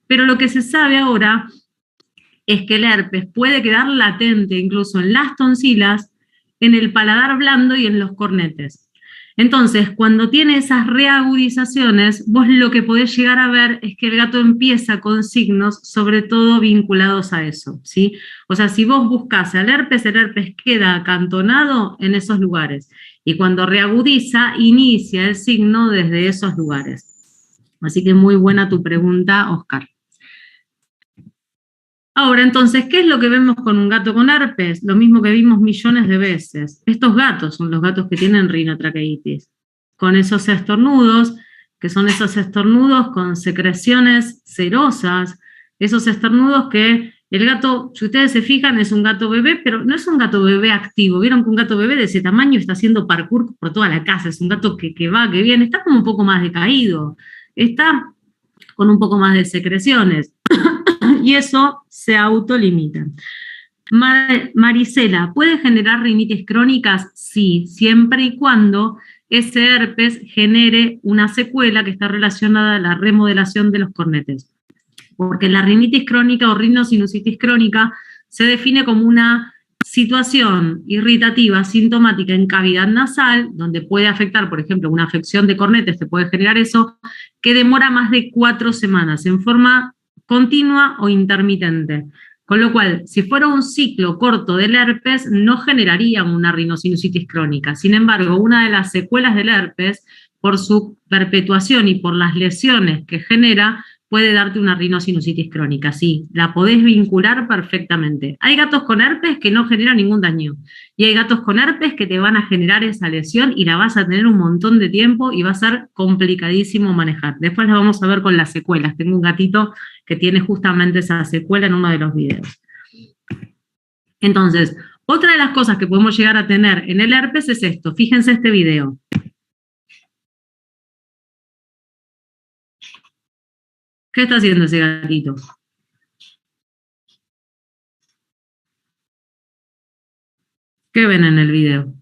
Pero lo que se sabe ahora es que el herpes puede quedar latente incluso en las tonsilas, en el paladar blando y en los cornetes. Entonces, cuando tiene esas reagudizaciones, vos lo que podés llegar a ver es que el gato empieza con signos, sobre todo vinculados a eso, ¿sí? O sea, si vos buscás al herpes, el herpes queda acantonado en esos lugares. Y cuando reagudiza, inicia el signo desde esos lugares. Así que muy buena tu pregunta, Oscar. Ahora, entonces, ¿qué es lo que vemos con un gato con herpes? Lo mismo que vimos millones de veces. Estos gatos son los gatos que tienen rinotraqueitis, con esos estornudos, que son esos estornudos con secreciones cerosas, esos estornudos que el gato, si ustedes se fijan, es un gato bebé, pero no es un gato bebé activo. Vieron que un gato bebé de ese tamaño está haciendo parkour por toda la casa, es un gato que va, que viene, está como un poco más decaído, está con un poco más de secreciones. Y eso se autolimita. Marisela, ¿puede generar rinitis crónicas? Sí, siempre y cuando ese herpes genere una secuela que está relacionada a la remodelación de los cornetes. Porque la rinitis crónica o rinosinusitis crónica se define como una situación irritativa sintomática en cavidad nasal, donde puede afectar, por ejemplo, una afección de cornetes, te puede generar eso, que demora más de 4 semanas en forma continua o intermitente. Con lo cual, si fuera un ciclo corto del herpes, no generaría una rinosinusitis crónica. Sin embargo, una de las secuelas del herpes, por su perpetuación y por las lesiones que genera, puede darte una rinosinusitis crónica. Sí, la podés vincular perfectamente. Hay gatos con herpes que no generan ningún daño. Y hay gatos con herpes que te van a generar esa lesión y la vas a tener un montón de tiempo y va a ser complicadísimo manejar. Después la vamos a ver con las secuelas. Tengo un gatito que tiene justamente esa secuela en uno de los videos. Entonces, otra de las cosas que podemos llegar a tener en el herpes es esto. Fíjense este video. ¿Qué está haciendo ese gatito? ¿Qué ven en el video?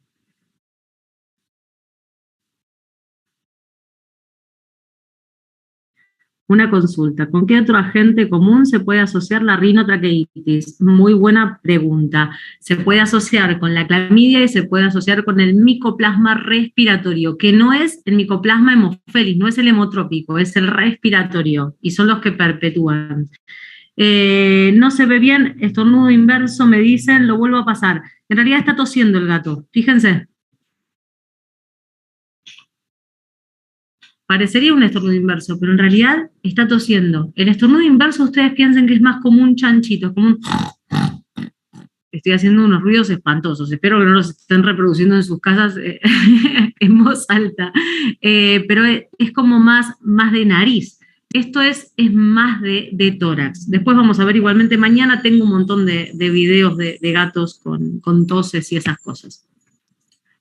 Una consulta. ¿Con qué otro agente común se puede asociar la rinotraqueitis? Muy buena pregunta. Se puede asociar con la clamidia y se puede asociar con el micoplasma respiratorio, que no es el micoplasma hemophilus, no es el hemotrópico, es el respiratorio, y son los que perpetúan. No se ve bien, estornudo inverso, me dicen, lo vuelvo a pasar. En realidad está tosiendo el gato, fíjense. Parecería un estornudo inverso, pero en realidad está tosiendo. El estornudo inverso ustedes piensen que es más como un chanchito, es como un... Estoy haciendo unos ruidos espantosos, espero que no los estén reproduciendo en sus casas en voz alta, pero es como más de nariz. Esto es más de tórax. Después vamos a ver igualmente, mañana tengo un montón de videos de gatos con toses y esas cosas.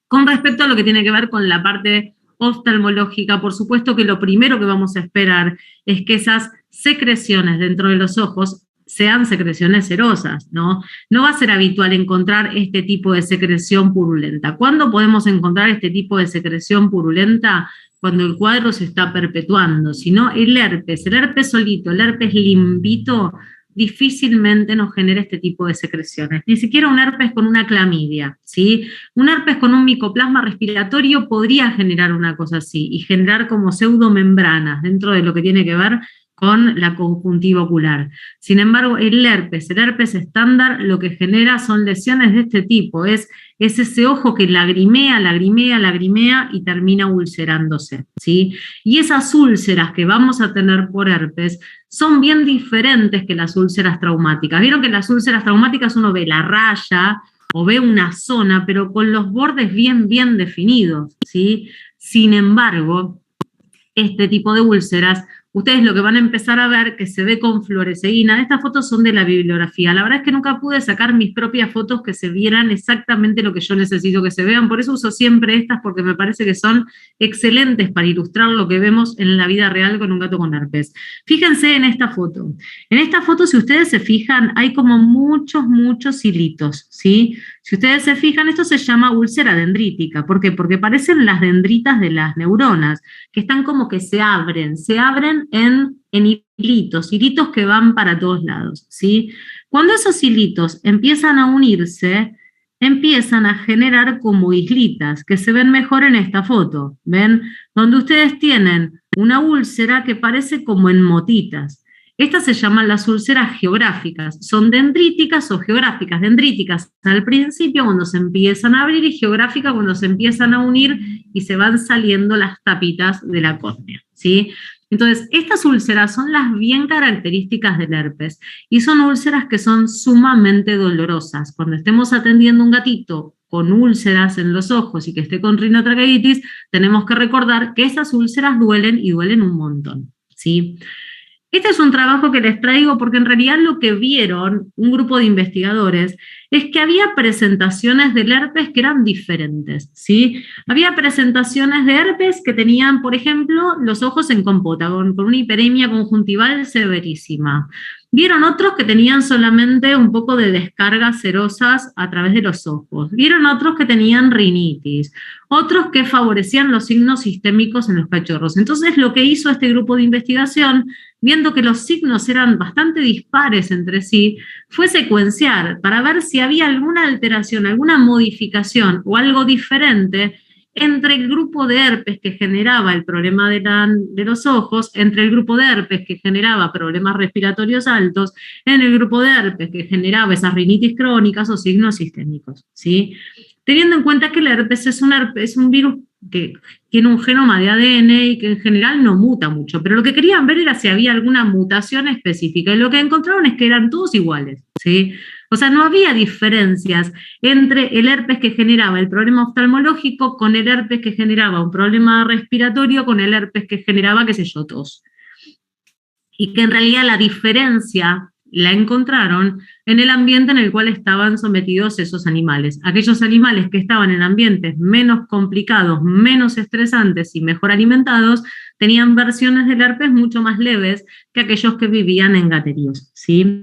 Con respecto a lo que tiene que ver con la parte oftalmológica, por supuesto que lo primero que vamos a esperar es que esas secreciones dentro de los ojos sean secreciones serosas, ¿no? No va a ser habitual encontrar este tipo de secreción purulenta. ¿Cuándo podemos encontrar este tipo de secreción purulenta? Cuando el cuadro se está perpetuando. Si no, el herpes solito, el herpes limbito, difícilmente nos genera este tipo de secreciones. Ni siquiera un herpes con una clamidia, ¿sí? Un herpes con un micoplasma respiratorio podría generar una cosa así y generar como pseudomembranas dentro de lo que tiene que ver con la conjuntiva ocular. Sin embargo, el herpes estándar, lo que genera son lesiones de este tipo, es ese ojo que lagrimea y termina ulcerándose, ¿sí? Y esas úlceras que vamos a tener por herpes son bien diferentes que las úlceras traumáticas. Vieron que las úlceras traumáticas uno ve la raya o ve una zona, pero con los bordes bien definidos, ¿sí? Sin embargo, este tipo de úlceras, ustedes lo que van a empezar a ver que se ve con fluoresceína. Estas fotos son de la bibliografía. La verdad es que nunca pude sacar mis propias fotos que se vieran exactamente lo que yo necesito que se vean. Por eso uso siempre estas, porque me parece que son excelentes para ilustrar lo que vemos en la vida real con un gato con herpes. Fíjense en esta foto. En esta foto, si ustedes se fijan, hay como muchos hilitos, ¿sí? Si ustedes se fijan, esto se llama úlcera dendrítica. ¿Por qué? Porque parecen las dendritas de las neuronas, que están como que se abren en hilitos que van para todos lados, ¿sí? Cuando esos hilitos empiezan a unirse, empiezan a generar como islitas, que se ven mejor en esta foto, ¿ven? Donde ustedes tienen una úlcera que parece como en motitas. Estas se llaman las úlceras geográficas, son dendríticas o geográficas. Dendríticas al principio cuando se empiezan a abrir y geográficas cuando se empiezan a unir y se van saliendo las tapitas de la córnea, ¿sí? Entonces, estas úlceras son las bien características del herpes y son úlceras que son sumamente dolorosas. Cuando estemos atendiendo a un gatito con úlceras en los ojos y que esté con rinotraqueitis, tenemos que recordar que esas úlceras duelen y duelen un montón, ¿sí? Este es un trabajo que les traigo porque en realidad lo que vieron un grupo de investigadores es que había presentaciones del herpes que eran diferentes, ¿sí? Había presentaciones de herpes que tenían, por ejemplo, los ojos en compota, con una hiperemia conjuntival severísima. Vieron otros que tenían solamente un poco de descargas serosas a través de los ojos. Vieron otros que tenían rinitis. Otros que favorecían los signos sistémicos en los cachorros. Entonces, lo que hizo este grupo de investigación, viendo que los signos eran bastante dispares entre sí, fue secuenciar para ver si había alguna alteración, alguna modificación o algo diferente entre el grupo de herpes que generaba el problema de los ojos, entre el grupo de herpes que generaba problemas respiratorios altos, en el grupo de herpes que generaba esas rinitis crónicas o signos sistémicos, ¿sí? Teniendo en cuenta que el herpes es un virus que tiene un genoma de ADN y que en general no muta mucho, pero lo que querían ver era si había alguna mutación específica, y lo que encontraron es que eran todos iguales, ¿sí? O sea, no había diferencias entre el herpes que generaba el problema oftalmológico con el herpes que generaba un problema respiratorio con el herpes que generaba, qué sé yo, tos. Y que en realidad la diferencia la encontraron en el ambiente en el cual estaban sometidos esos animales. Aquellos animales que estaban en ambientes menos complicados, menos estresantes y mejor alimentados, tenían versiones del herpes mucho más leves que aquellos que vivían en gateríos, ¿sí?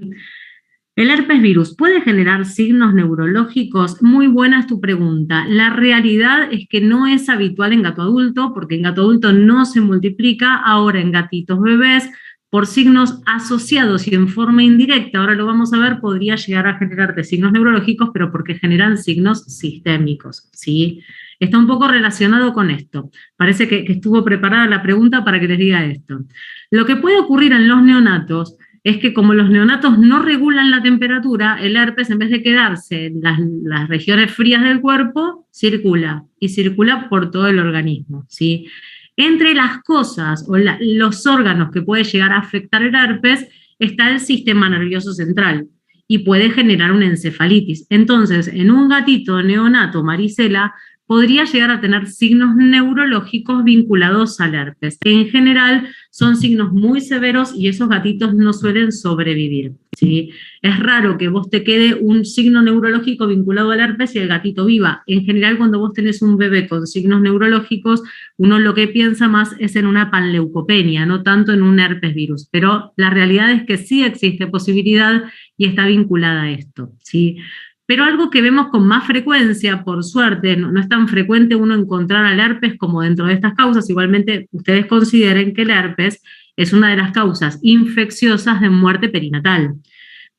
¿El herpes virus puede generar signos neurológicos? Muy buena es tu pregunta. La realidad es que no es habitual en gato adulto, porque en gato adulto no se multiplica. Ahora en gatitos bebés, por signos asociados y en forma indirecta, ahora lo vamos a ver, podría llegar a generarte signos neurológicos, pero porque generan signos sistémicos, ¿sí? Está un poco relacionado con esto. Parece que estuvo preparada la pregunta para que les diga esto. Lo que puede ocurrir en los neonatos es que como los neonatos no regulan la temperatura, el herpes, en vez de quedarse en las regiones frías del cuerpo, circula, y circula por todo el organismo, ¿sí? Entre las cosas o los órganos que puede llegar a afectar el herpes está el sistema nervioso central y puede generar una encefalitis. Entonces, en un gatito neonato, varicela, podría llegar a tener signos neurológicos vinculados al herpes, que en general son signos muy severos y esos gatitos no suelen sobrevivir, ¿sí? Es raro que vos te quede un signo neurológico vinculado al herpes y el gatito viva. En general, cuando vos tenés un bebé con signos neurológicos, uno lo que piensa más es en una panleucopenia, no tanto en un herpes virus. Pero la realidad es que sí existe posibilidad y está vinculada a esto, ¿sí? Pero algo que vemos con más frecuencia, por suerte, no es tan frecuente uno encontrar al herpes como dentro de estas causas. Igualmente, ustedes consideren que el herpes es una de las causas infecciosas de muerte perinatal.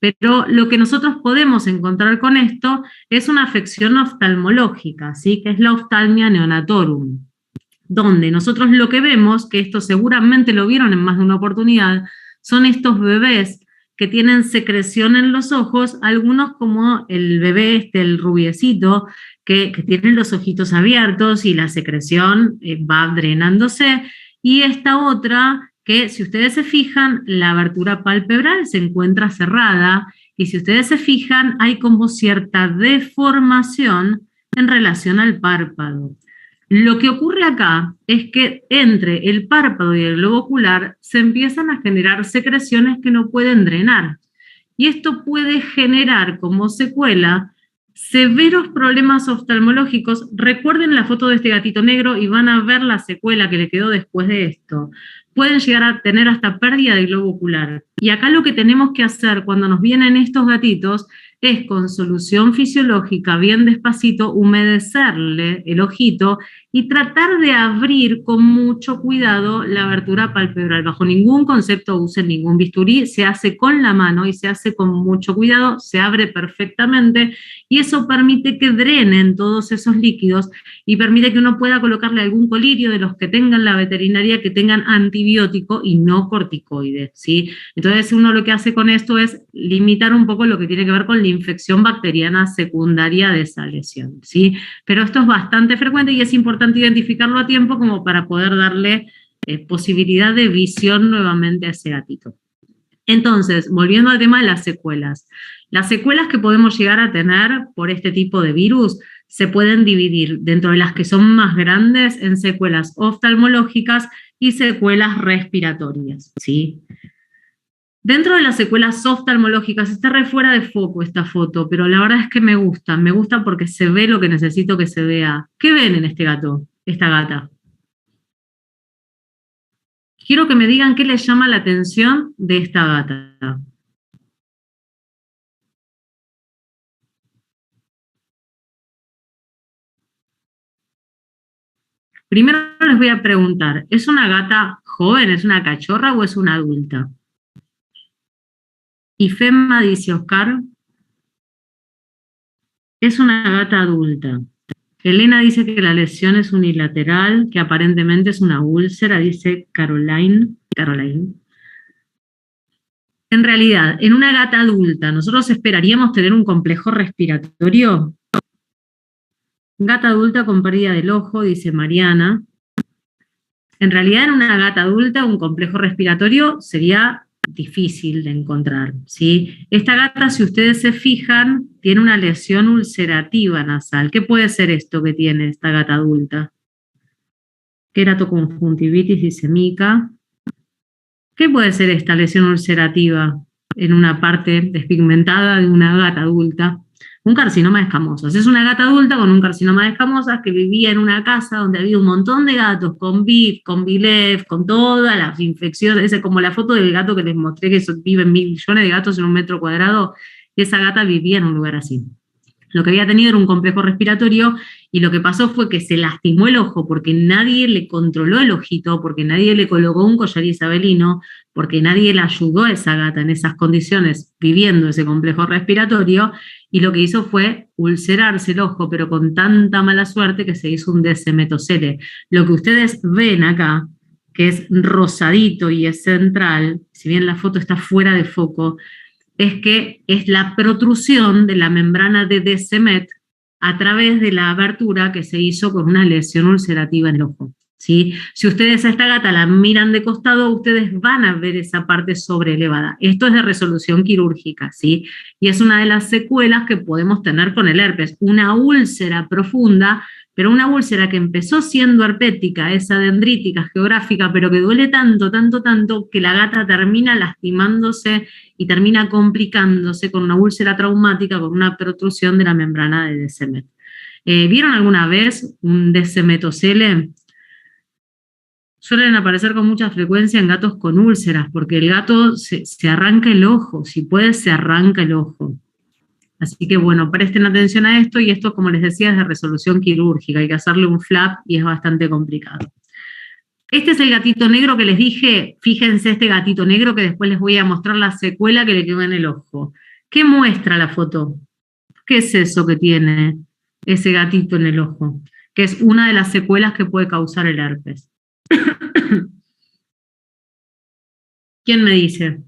Pero lo que nosotros podemos encontrar con esto es una afección oftalmológica, ¿sí? Que es la oftalmia neonatorum, donde nosotros lo que vemos, que esto seguramente lo vieron en más de una oportunidad, son estos bebés que tienen secreción en los ojos, algunos como el bebé, el rubiecito, que tienen los ojitos abiertos y la secreción va drenándose, y esta otra que, si ustedes se fijan, la abertura palpebral se encuentra cerrada, y si ustedes se fijan, hay como cierta deformación en relación al párpado. Lo que ocurre acá es que entre el párpado y el globo ocular se empiezan a generar secreciones que no pueden drenar. Y esto puede generar como secuela severos problemas oftalmológicos. Recuerden la foto de este gatito negro y van a ver la secuela que le quedó después de esto. Pueden llegar a tener hasta pérdida de globo ocular. Y acá lo que tenemos que hacer cuando nos vienen estos gatitos es, con solución fisiológica, bien despacito, humedecerle el ojito y tratar de abrir con mucho cuidado la abertura palpebral. Bajo ningún concepto usen ningún bisturí, se hace con la mano y se hace con mucho cuidado, se abre perfectamente y eso permite que drenen todos esos líquidos y permite que uno pueda colocarle algún colirio de los que tengan la veterinaria, que tengan antibiótico y no corticoide, ¿sí? Entonces uno lo que hace con esto es limitar un poco lo que tiene que ver con la infección bacteriana secundaria de esa lesión, ¿sí? Pero esto es bastante frecuente y es importante identificarlo a tiempo como para poder darle posibilidad de visión nuevamente a ese gatito. Entonces, volviendo al tema de las secuelas. Las secuelas que podemos llegar a tener por este tipo de virus se pueden dividir dentro de las que son más grandes en secuelas oftalmológicas y secuelas respiratorias, ¿sí? Dentro de las secuelas oftalmológicas, está re fuera de foco esta foto, pero la verdad es que me gusta porque se ve lo que necesito que se vea. ¿Qué ven en este gato, esta gata? Quiero que me digan qué les llama la atención de esta gata. Primero les voy a preguntar, ¿es una gata joven, es una cachorra o es una adulta? Y Femma dice, Oscar, es una gata adulta. Elena dice que la lesión es unilateral, que aparentemente es una úlcera, dice Caroline. En realidad, en una gata adulta, ¿nosotros esperaríamos tener un complejo respiratorio? Gata adulta con pérdida del ojo, dice Mariana. En realidad, en una gata adulta, un complejo respiratorio sería difícil de encontrar, ¿sí? Esta gata, si ustedes se fijan, tiene una lesión ulcerativa nasal. ¿Qué puede ser esto que tiene esta gata adulta? Queratoconjuntivitis, dice Mica. ¿Qué puede ser esta lesión ulcerativa en una parte despigmentada de una gata adulta? Un carcinoma de escamosas. Es una gata adulta con un carcinoma de escamosas que vivía en una casa donde había un montón de gatos con BIF, con BILEF, con todas las infecciones. Es como la foto del gato que les mostré, que viven 1.000 millones de gatos en un metro cuadrado. Esa gata vivía en un lugar así. Lo que había tenido era un complejo respiratorio y lo que pasó fue que se lastimó el ojo porque nadie le controló el ojito, porque nadie le colocó un collar isabelino, porque nadie le ayudó a esa gata en esas condiciones viviendo ese complejo respiratorio, y lo que hizo fue ulcerarse el ojo, pero con tanta mala suerte que se hizo un descemetocele. Lo que ustedes ven acá, que es rosadito y es central, si bien la foto está fuera de foco, es que es la protrusión de la membrana de Descemet a través de la abertura que se hizo con una lesión ulcerativa en el ojo, ¿sí? Si ustedes a esta gata la miran de costado, ustedes van a ver esa parte sobreelevada. Esto es de resolución quirúrgica, ¿sí? Y es una de las secuelas que podemos tener con el herpes, una úlcera profunda, pero una úlcera que empezó siendo herpética, esa dendrítica geográfica, pero que duele tanto, que la gata termina lastimándose y termina complicándose con una úlcera traumática, con una protrusión de la membrana de Descemet. ¿Vieron alguna vez un descemetocele? Suelen aparecer con mucha frecuencia en gatos con úlceras, porque el gato se arranca el ojo, si puede se arranca el ojo. Así que bueno, presten atención a esto, y esto, como les decía, es de resolución quirúrgica, hay que hacerle un flap y es bastante complicado. Este es el gatito negro que les dije, fíjense este gatito negro que después les voy a mostrar la secuela que le quedó en el ojo. ¿Qué muestra la foto? ¿Qué es eso que tiene ese gatito en el ojo? Que es una de las secuelas que puede causar el herpes. ¿Quién me dice?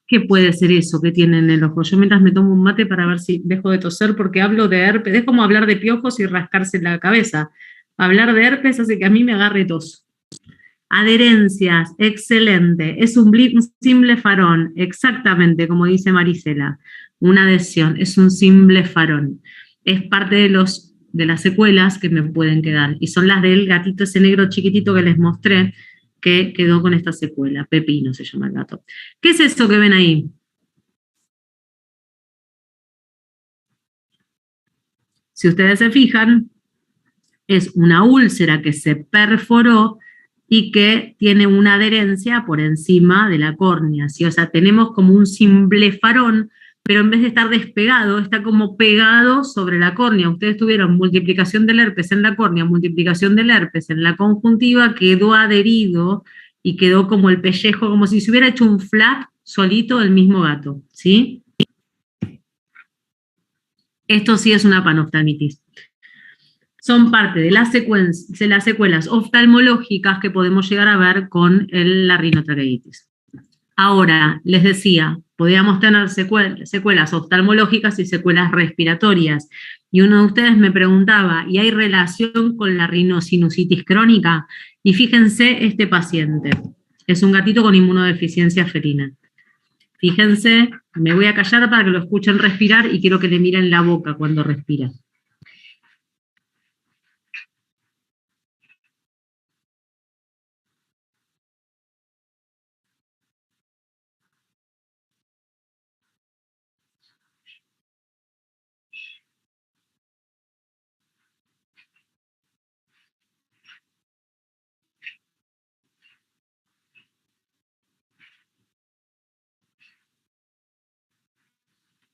¿Qué puede ser eso que tiene en el ojo? Yo mientras me tomo un mate para ver si dejo de toser, porque hablo de herpes. Es como hablar de piojos y rascarse la cabeza. Hablar de herpes hace que a mí me agarre tos. Adherencias, excelente. Es un simblefarón, exactamente como dice Marisela. Una adhesión, es un simblefarón. Es parte de las secuelas que me pueden quedar. Y son las del gatito ese negro chiquitito que les mostré, que quedó con esta secuela. Pepino se llama el gato. ¿Qué es eso que ven ahí? Si ustedes se fijan, es una úlcera que se perforó y que tiene una adherencia por encima de la córnea, ¿sí? O sea, tenemos como un simblefarón, pero en vez de estar despegado, está como pegado sobre la córnea. Ustedes tuvieron multiplicación del herpes en la córnea, multiplicación del herpes en la conjuntiva, quedó adherido y quedó como el pellejo, como si se hubiera hecho un flap solito del mismo gato, ¿sí? Esto sí es una panoftamitis. Son parte de las secuelas oftalmológicas que podemos llegar a ver con la rinotraqueitis. Ahora, les decía, podríamos tener secuelas oftalmológicas y secuelas respiratorias. Y uno de ustedes me preguntaba, ¿y hay relación con la rinosinusitis crónica? Y fíjense este paciente, es un gatito con inmunodeficiencia felina. Fíjense, me voy a callar para que lo escuchen respirar y quiero que le miren la boca cuando respira.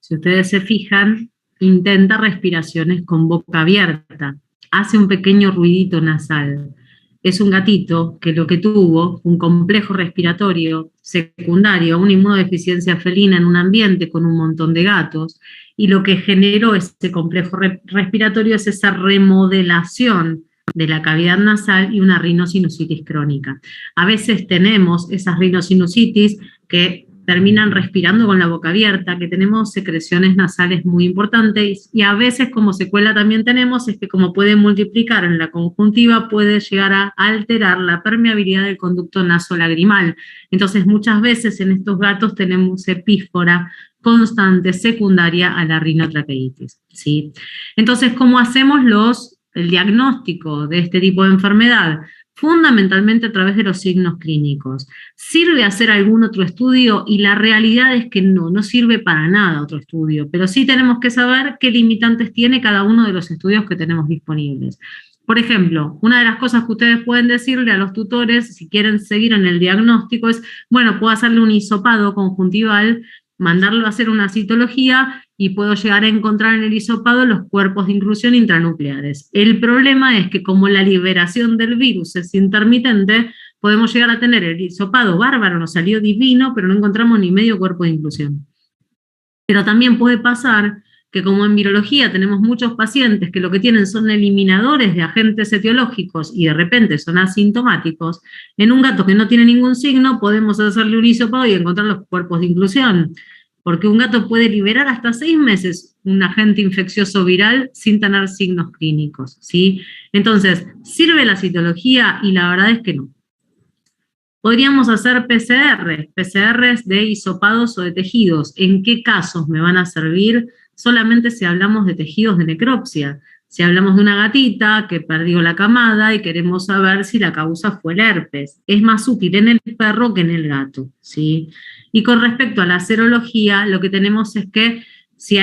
Si ustedes se fijan, intenta respiraciones con boca abierta, hace un pequeño ruidito nasal. Es un gatito que lo que tuvo, un complejo respiratorio secundario a una inmunodeficiencia felina en un ambiente con un montón de gatos, y lo que generó ese complejo respiratorio es esa remodelación de la cavidad nasal y una rinosinusitis crónica. A veces tenemos esas rinosinusitis que terminan respirando con la boca abierta, que tenemos secreciones nasales muy importantes, y a veces como secuela también tenemos es que como puede multiplicar en la conjuntiva, puede llegar a alterar la permeabilidad del conducto nasolagrimal. Entonces muchas veces en estos gatos tenemos epífora constante secundaria a la rinotraqueitis, ¿sí? Entonces, ¿cómo hacemos el diagnóstico de este tipo de enfermedad? Fundamentalmente a través de los signos clínicos. ¿Sirve hacer algún otro estudio? Y la realidad es que no sirve para nada otro estudio, pero sí tenemos que saber qué limitantes tiene cada uno de los estudios que tenemos disponibles. Por ejemplo, una de las cosas que ustedes pueden decirle a los tutores, si quieren seguir en el diagnóstico, es, bueno, puedo hacerle un hisopado conjuntival, mandarlo a hacer una citología y puedo llegar a encontrar en el hisopado los cuerpos de inclusión intranucleares. El problema es que como la liberación del virus es intermitente, podemos llegar a tener el hisopado bárbaro, nos salió divino, pero no encontramos ni medio cuerpo de inclusión. Pero también puede pasar que como en virología tenemos muchos pacientes que lo que tienen son eliminadores de agentes etiológicos y de repente son asintomáticos, en un gato que no tiene ningún signo podemos hacerle un hisopado y encontrar los cuerpos de inclusión, porque un gato puede liberar hasta 6 meses un agente infeccioso viral sin tener signos clínicos, ¿sí? Entonces, ¿sirve la citología? Y la verdad es que no. Podríamos hacer PCRs de hisopados o de tejidos. ¿En qué casos me van a servir? Solamente si hablamos de tejidos de necropsia. Si hablamos de una gatita que perdió la camada y queremos saber si la causa fue el herpes. Es más útil en el perro que en el gato, ¿sí? Y con respecto a la serología, lo que tenemos es que si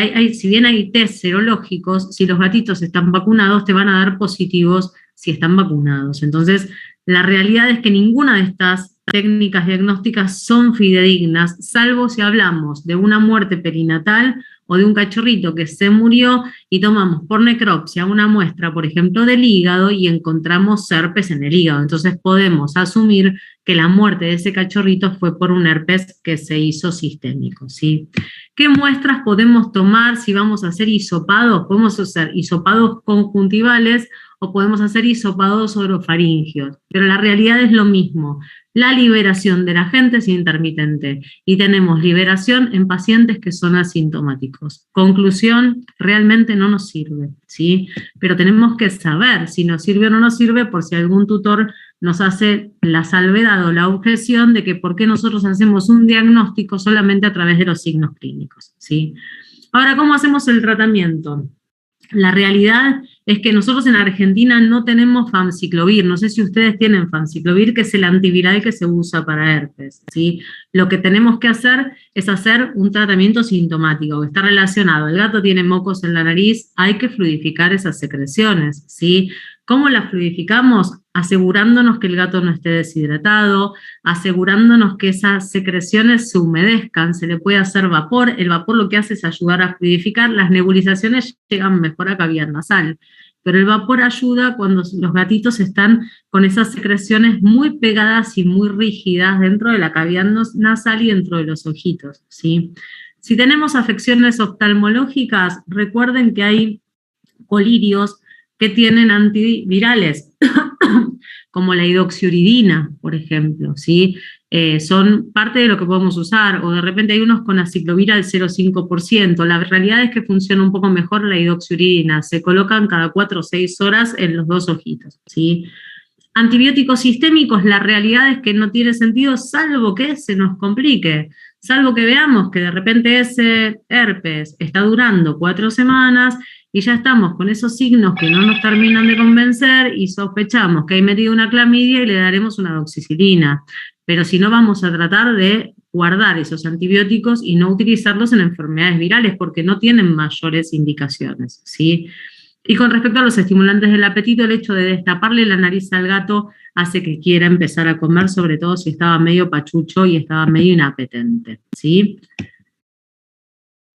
bien hay test serológicos, si los gatitos están vacunados, te van a dar positivos si están vacunados. Entonces, la realidad es que ninguna de estas técnicas diagnósticas son fidedignas, salvo si hablamos de una muerte perinatal o de un cachorrito que se murió y tomamos por necropsia una muestra, por ejemplo, del hígado y encontramos herpes en el hígado. Entonces podemos asumir que la muerte de ese cachorrito fue por un herpes que se hizo sistémico, ¿sí? ¿Qué muestras podemos tomar si vamos a hacer hisopados? Podemos hacer hisopados conjuntivales o podemos hacer hisopados orofaringios, pero la realidad es lo mismo. La liberación del agente es intermitente y tenemos liberación en pacientes que son asintomáticos. Conclusión, realmente no nos sirve, ¿sí? Pero tenemos que saber si nos sirve o no nos sirve por si algún tutor nos hace la salvedad o la objeción de que por qué nosotros hacemos un diagnóstico solamente a través de los signos clínicos, ¿sí? Ahora, ¿cómo hacemos el tratamiento? La realidad es que nosotros en Argentina no tenemos famciclovir, no sé si ustedes tienen famciclovir, que es el antiviral que se usa para herpes, ¿sí? Lo que tenemos que hacer es hacer un tratamiento sintomático, que está relacionado, el gato tiene mocos en la nariz, hay que fluidificar esas secreciones, ¿sí? ¿Cómo las fluidificamos? Asegurándonos que el gato no esté deshidratado, asegurándonos que esas secreciones se humedezcan, se le puede hacer vapor, el vapor lo que hace es ayudar a fluidificar, las nebulizaciones llegan mejor a cavidad nasal, pero el vapor ayuda cuando los gatitos están con esas secreciones muy pegadas y muy rígidas dentro de la cavidad nasal y dentro de los ojitos, ¿sí? Si tenemos afecciones oftalmológicas, recuerden que hay colirios que tienen antivirales, como la hidroxiuridina, por ejemplo, ¿sí? Son parte de lo que podemos usar, o de repente hay unos con aciclovir al 0,5%. La realidad es que funciona un poco mejor la hidroxiuridina, se colocan cada 4 o 6 horas en los 2 ojitos, ¿sí? Antibióticos sistémicos, la realidad es que no tiene sentido salvo que se nos complique, salvo que veamos que de repente ese herpes está durando 4 semanas y ya estamos con esos signos que no nos terminan de convencer y sospechamos que hay metido una clamidia y le daremos una doxicilina. Pero si no, vamos a tratar de guardar esos antibióticos y no utilizarlos en enfermedades virales porque no tienen mayores indicaciones, ¿sí? Y con respecto a los estimulantes del apetito, el hecho de destaparle la nariz al gato hace que quiera empezar a comer, sobre todo si estaba medio pachucho y estaba medio inapetente, ¿sí?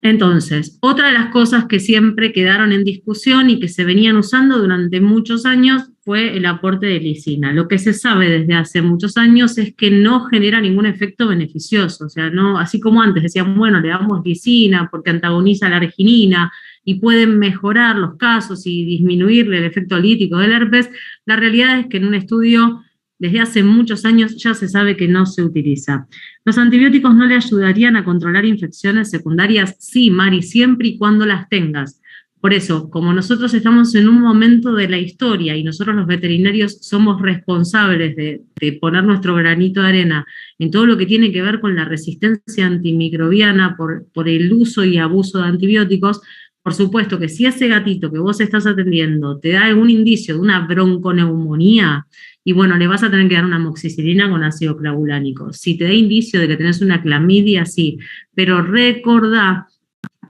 Entonces, otra de las cosas que siempre quedaron en discusión y que se venían usando durante muchos años fue el aporte de lisina. Lo que se sabe desde hace muchos años es que no genera ningún efecto beneficioso, o sea, no, así como antes decían, bueno, le damos lisina porque antagoniza la arginina y pueden mejorar los casos y disminuirle el efecto lítico del herpes, la realidad es que en un estudio desde hace muchos años ya se sabe que no se utiliza. ¿Los antibióticos no le ayudarían a controlar infecciones secundarias? Sí, Mari, siempre y cuando las tengas. Por eso, como nosotros estamos en un momento de la historia y nosotros los veterinarios somos responsables de poner nuestro granito de arena en todo lo que tiene que ver con la resistencia antimicrobiana por el uso y abuso de antibióticos, por supuesto que si ese gatito que vos estás atendiendo te da algún indicio de una bronconeumonía, y bueno, le vas a tener que dar una amoxicilina con ácido clavulánico. Si te da indicio de que tenés una clamidia, sí, pero recordá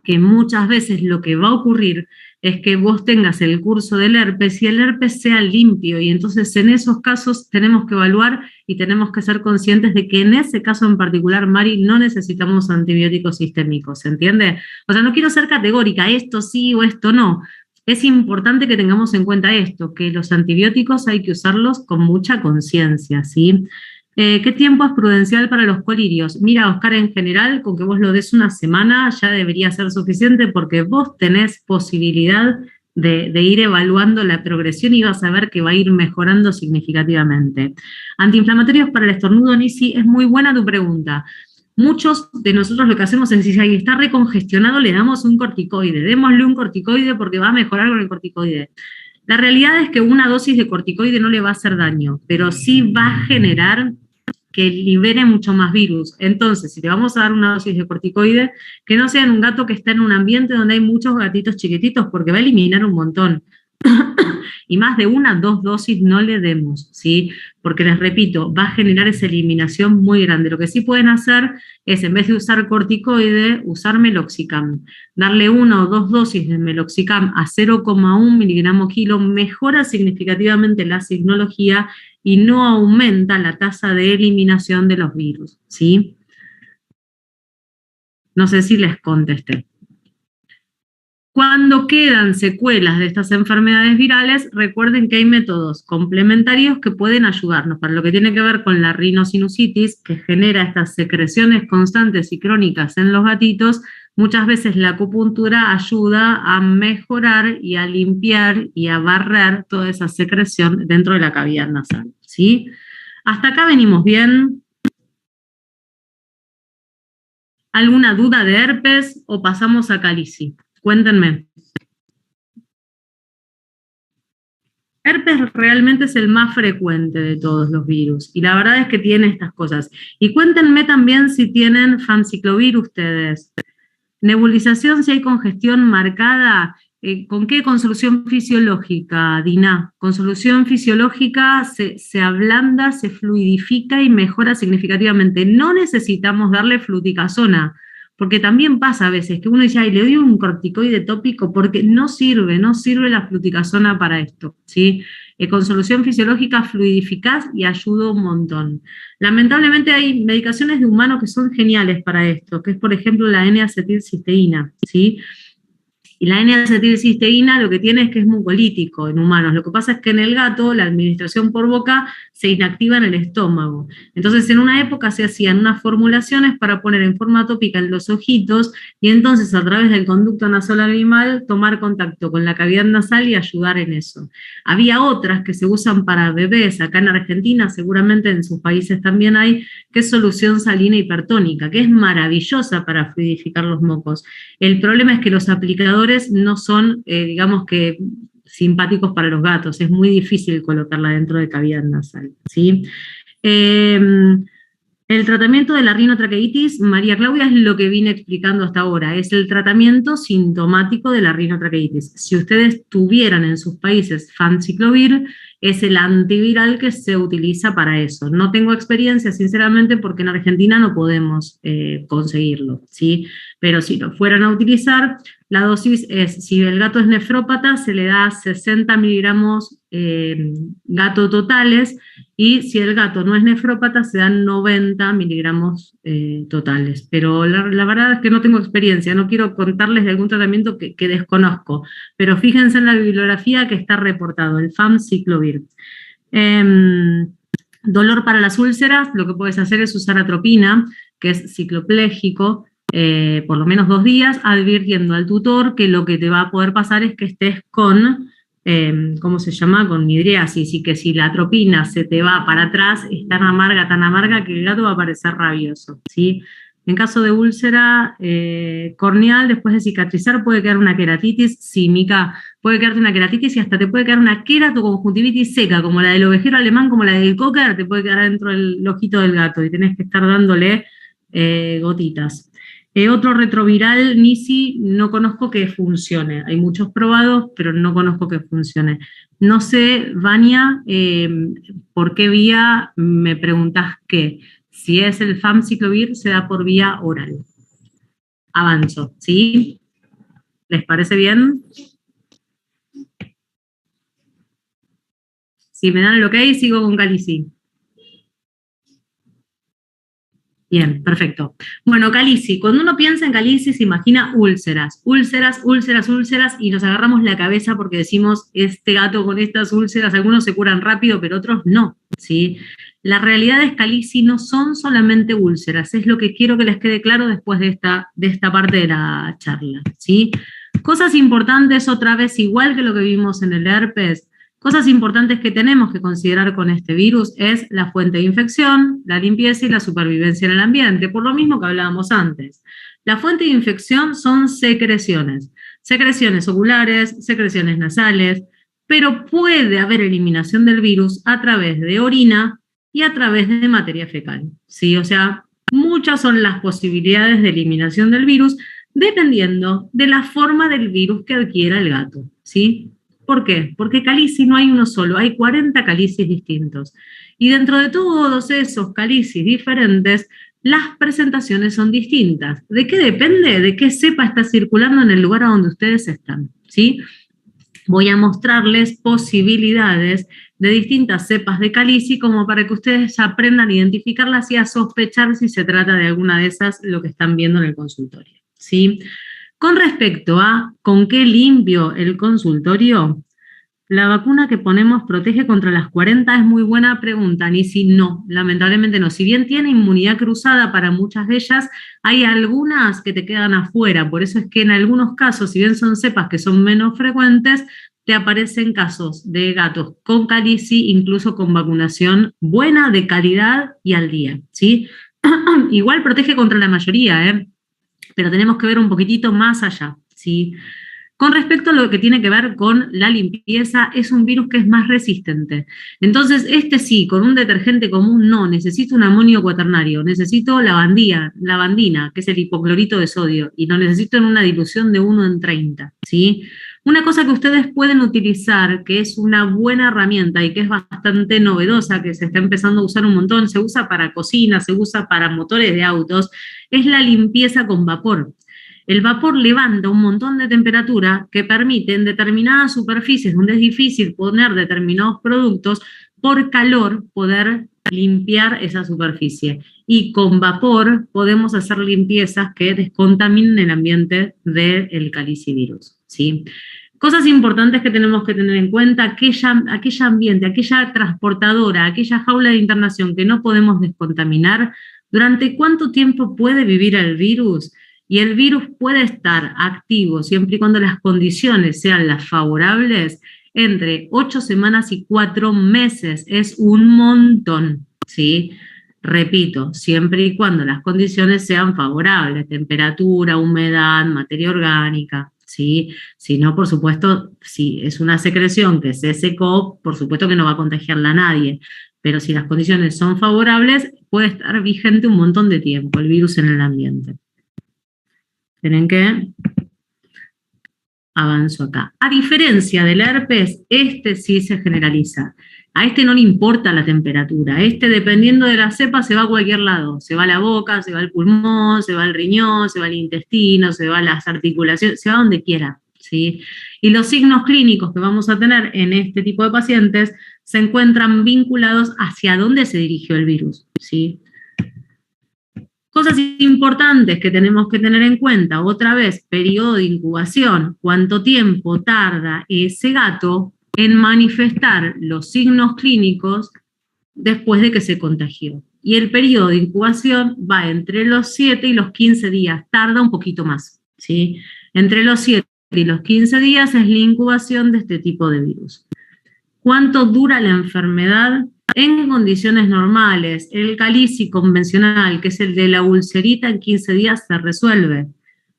que muchas veces lo que va a ocurrir es que vos tengas el curso del herpes y el herpes sea limpio, y entonces en esos casos tenemos que evaluar y tenemos que ser conscientes de que en ese caso en particular, Mari, no necesitamos antibióticos sistémicos, ¿se entiende? O sea, no quiero ser categórica, esto sí o esto no. Es importante que tengamos en cuenta esto, que los antibióticos hay que usarlos con mucha conciencia, ¿sí? ¿Qué tiempo es prudencial para los colirios? Mira, Oscar, en general, con que vos lo des una semana ya debería ser suficiente porque vos tenés posibilidad de ir evaluando la progresión y vas a ver que va a ir mejorando significativamente. Antiinflamatorios para el estornudo, Nisi, es muy buena tu pregunta. Muchos de nosotros lo que hacemos es decir, si está recongestionado, le damos un corticoide, démosle un corticoide porque va a mejorar con el corticoide. La realidad es que una dosis de corticoide no le va a hacer daño, pero sí va a generar que libere mucho más virus. Entonces, si le vamos a dar una dosis de corticoide, que no sea en un gato que está en un ambiente donde hay muchos gatitos chiquititos, porque va a eliminar un montón. Y más de 1 o 2 dosis no le demos, ¿sí? Porque les repito, va a generar esa eliminación muy grande. Lo que sí pueden hacer es, en vez de usar corticoide, usar meloxicam. Darle 1 o 2 dosis de meloxicam a 0,1 miligramo kilo mejora significativamente la signología y no aumenta la tasa de eliminación de los virus, ¿sí? No sé si les contesté. Cuando quedan secuelas de estas enfermedades virales, recuerden que hay métodos complementarios que pueden ayudarnos para lo que tiene que ver con la rinosinusitis, que genera estas secreciones constantes y crónicas en los gatitos. Muchas veces la acupuntura ayuda a mejorar y a limpiar y a barrer toda esa secreción dentro de la cavidad nasal, ¿sí? ¿Hasta acá venimos bien? ¿Alguna duda de herpes o pasamos a calici? Cuéntenme. Herpes realmente es el más frecuente de todos los virus y la verdad es que tiene estas cosas. Y cuéntenme también si tienen famciclovir ustedes. Nebulización, si hay congestión marcada, ¿con qué? Con solución fisiológica, Dina. Con solución fisiológica se ablanda, se fluidifica y mejora significativamente. No necesitamos darle fluticasona, porque también pasa a veces que uno dice, ay, le doy un corticoide tópico, porque no sirve la fluticasona para esto, ¿sí? Con solución fisiológica fluidificás y ayuda un montón. Lamentablemente hay medicaciones de humano que son geniales para esto, que es por ejemplo la N-acetilcisteína, ¿sí? Y la N-acetilcisteína lo que tiene es que es mucolítico en humanos. Lo que pasa es que en el gato la administración por boca se inactiva en el estómago. Entonces en una época se hacían unas formulaciones para poner en forma tópica en los ojitos y entonces a través del conducto nasolaryngeal tomar contacto con la cavidad nasal y ayudar en eso. Había otras que se usan para bebés, acá en Argentina seguramente en sus países también hay, que es solución salina hipertónica, que es maravillosa para fluidificar los mocos. El problema es que los aplicadores no son, digamos que simpáticos para los gatos. Es muy difícil colocarla dentro de cavidad nasal, ¿sí? El tratamiento de la rinotraqueitis, María Claudia, es lo que vine explicando hasta ahora, es el tratamiento sintomático de la rinotraqueitis. Si ustedes tuvieran en sus países famciclovir, es el antiviral que se utiliza para eso. No tengo experiencia, sinceramente, porque en Argentina no podemos conseguirlo, ¿sí? Pero si lo fueran a utilizar, la dosis es, si el gato es nefrópata, se le da 60 miligramos gato totales, y si el gato no es nefrópata, se dan 90 miligramos totales. Pero la verdad es que no tengo experiencia, no quiero contarles de algún tratamiento que desconozco, pero fíjense en la bibliografía que está reportado, el famciclovir. Dolor para las úlceras, lo que puedes hacer es usar atropina, que es cicloplégico, por lo menos 2 días, advirtiendo al tutor que lo que te va a poder pasar es que estés con, ¿cómo se llama?, con midriasis, y que si la atropina se te va para atrás, es tan amarga, que el gato va a parecer rabioso, ¿sí? En caso de úlcera corneal, después de cicatrizar, puede quedar una queratitis. Sí, Mica, puede quedarte una queratitis y hasta te puede quedar una queratoconjuntivitis seca, como la del ovejero alemán, como la del cocker, te puede quedar dentro del ojito del gato y tenés que estar dándole gotitas. Otro retroviral, Nisi, no conozco que funcione. Hay muchos probados, pero no conozco que funcione. No sé, Vania, por qué vía me preguntás qué. Si es el famciclovir, se da por vía oral. Avanzo, ¿sí? ¿Les parece bien? Si me dan el ok, sigo con Calici. Bien, perfecto. Bueno, Calici, cuando uno piensa en Calici se imagina úlceras, y nos agarramos la cabeza porque decimos, este gato con estas úlceras, algunos se curan rápido, pero otros no, ¿sí? La realidad es que Calici no son solamente úlceras, es lo que quiero que les quede claro después de esta parte de la charla, ¿sí? Cosas importantes, otra vez, igual que lo que vimos en el herpes, cosas importantes que tenemos que considerar con este virus es la fuente de infección, la limpieza y la supervivencia en el ambiente, por lo mismo que hablábamos antes. La fuente de infección son secreciones oculares, secreciones nasales, pero puede haber eliminación del virus a través de orina y a través de materia fecal, ¿sí? O sea, muchas son las posibilidades de eliminación del virus dependiendo de la forma del virus que adquiera el gato, ¿sí? ¿Por qué? Porque calici no hay uno solo, hay 40 calicis distintos. Y dentro de todos esos calicis diferentes, las presentaciones son distintas. ¿De qué depende? De qué cepa está circulando en el lugar a donde ustedes están, ¿sí? Voy a mostrarles posibilidades de distintas cepas de calici como para que ustedes aprendan a identificarlas y a sospechar si se trata de alguna de esas lo que están viendo en el consultorio, ¿sí? Con respecto a con qué limpio el consultorio, ¿la vacuna que ponemos protege contra las 40? Es muy buena pregunta, Nisi. No, lamentablemente no. Si bien tiene inmunidad cruzada para muchas de ellas, hay algunas que te quedan afuera. Por eso es que en algunos casos, si bien son cepas que son menos frecuentes, te aparecen casos de gatos con calici, incluso con vacunación buena, de calidad y al día, ¿sí? Igual protege contra la mayoría, pero tenemos que ver un poquitito más allá, ¿sí? Con respecto a lo que tiene que ver con la limpieza, es un virus que es más resistente. Entonces, sí, con un detergente común no, necesito un amonio cuaternario, necesito lavandina, que es el hipoclorito de sodio, y lo necesito en una dilución de 1:30, ¿sí? Una cosa que ustedes pueden utilizar, que es una buena herramienta y que es bastante novedosa, que se está empezando a usar un montón, se usa para cocina, se usa para motores de autos, es la limpieza con vapor. El vapor levanta un montón de temperatura que permite en determinadas superficies donde es difícil poner determinados productos, por calor poder limpiar esa superficie. Y con vapor podemos hacer limpiezas que descontaminen el ambiente del calicivirus, ¿sí? Cosas importantes que tenemos que tener en cuenta, aquella ambiente, aquella transportadora, aquella jaula de internación que no podemos descontaminar, ¿durante cuánto tiempo puede vivir el virus? Y el virus puede estar activo siempre y cuando las condiciones sean las favorables entre 8 semanas y 4 meses. Es un montón, ¿sí? Repito, siempre y cuando las condiciones sean favorables, temperatura, humedad, materia orgánica, ¿sí? Si no, por supuesto, si es una secreción que se secó, por supuesto que no va a contagiarla a nadie, pero si las condiciones son favorables, puede estar vigente un montón de tiempo el virus en el ambiente. Tienen que avanzo acá. A diferencia del herpes, este sí se generaliza. A este no le importa la temperatura. Este, dependiendo de la cepa, se va a cualquier lado. Se va a la boca, se va al pulmón, se va al riñón, se va al intestino, se va a las articulaciones, se va donde quiera, ¿sí? Y los signos clínicos que vamos a tener en este tipo de pacientes se encuentran vinculados hacia dónde se dirigió el virus, ¿sí? Cosas importantes que tenemos que tener en cuenta, otra vez, periodo de incubación, cuánto tiempo tarda ese gato en manifestar los signos clínicos después de que se contagió. Y el periodo de incubación va entre los 7 y los 15 días, tarda un poquito más, ¿sí? Entre los 7 y los 15 días es la incubación de este tipo de virus. ¿Cuánto dura la enfermedad? En condiciones normales, el calici convencional, que es el de la ulcerita, en 15 días se resuelve.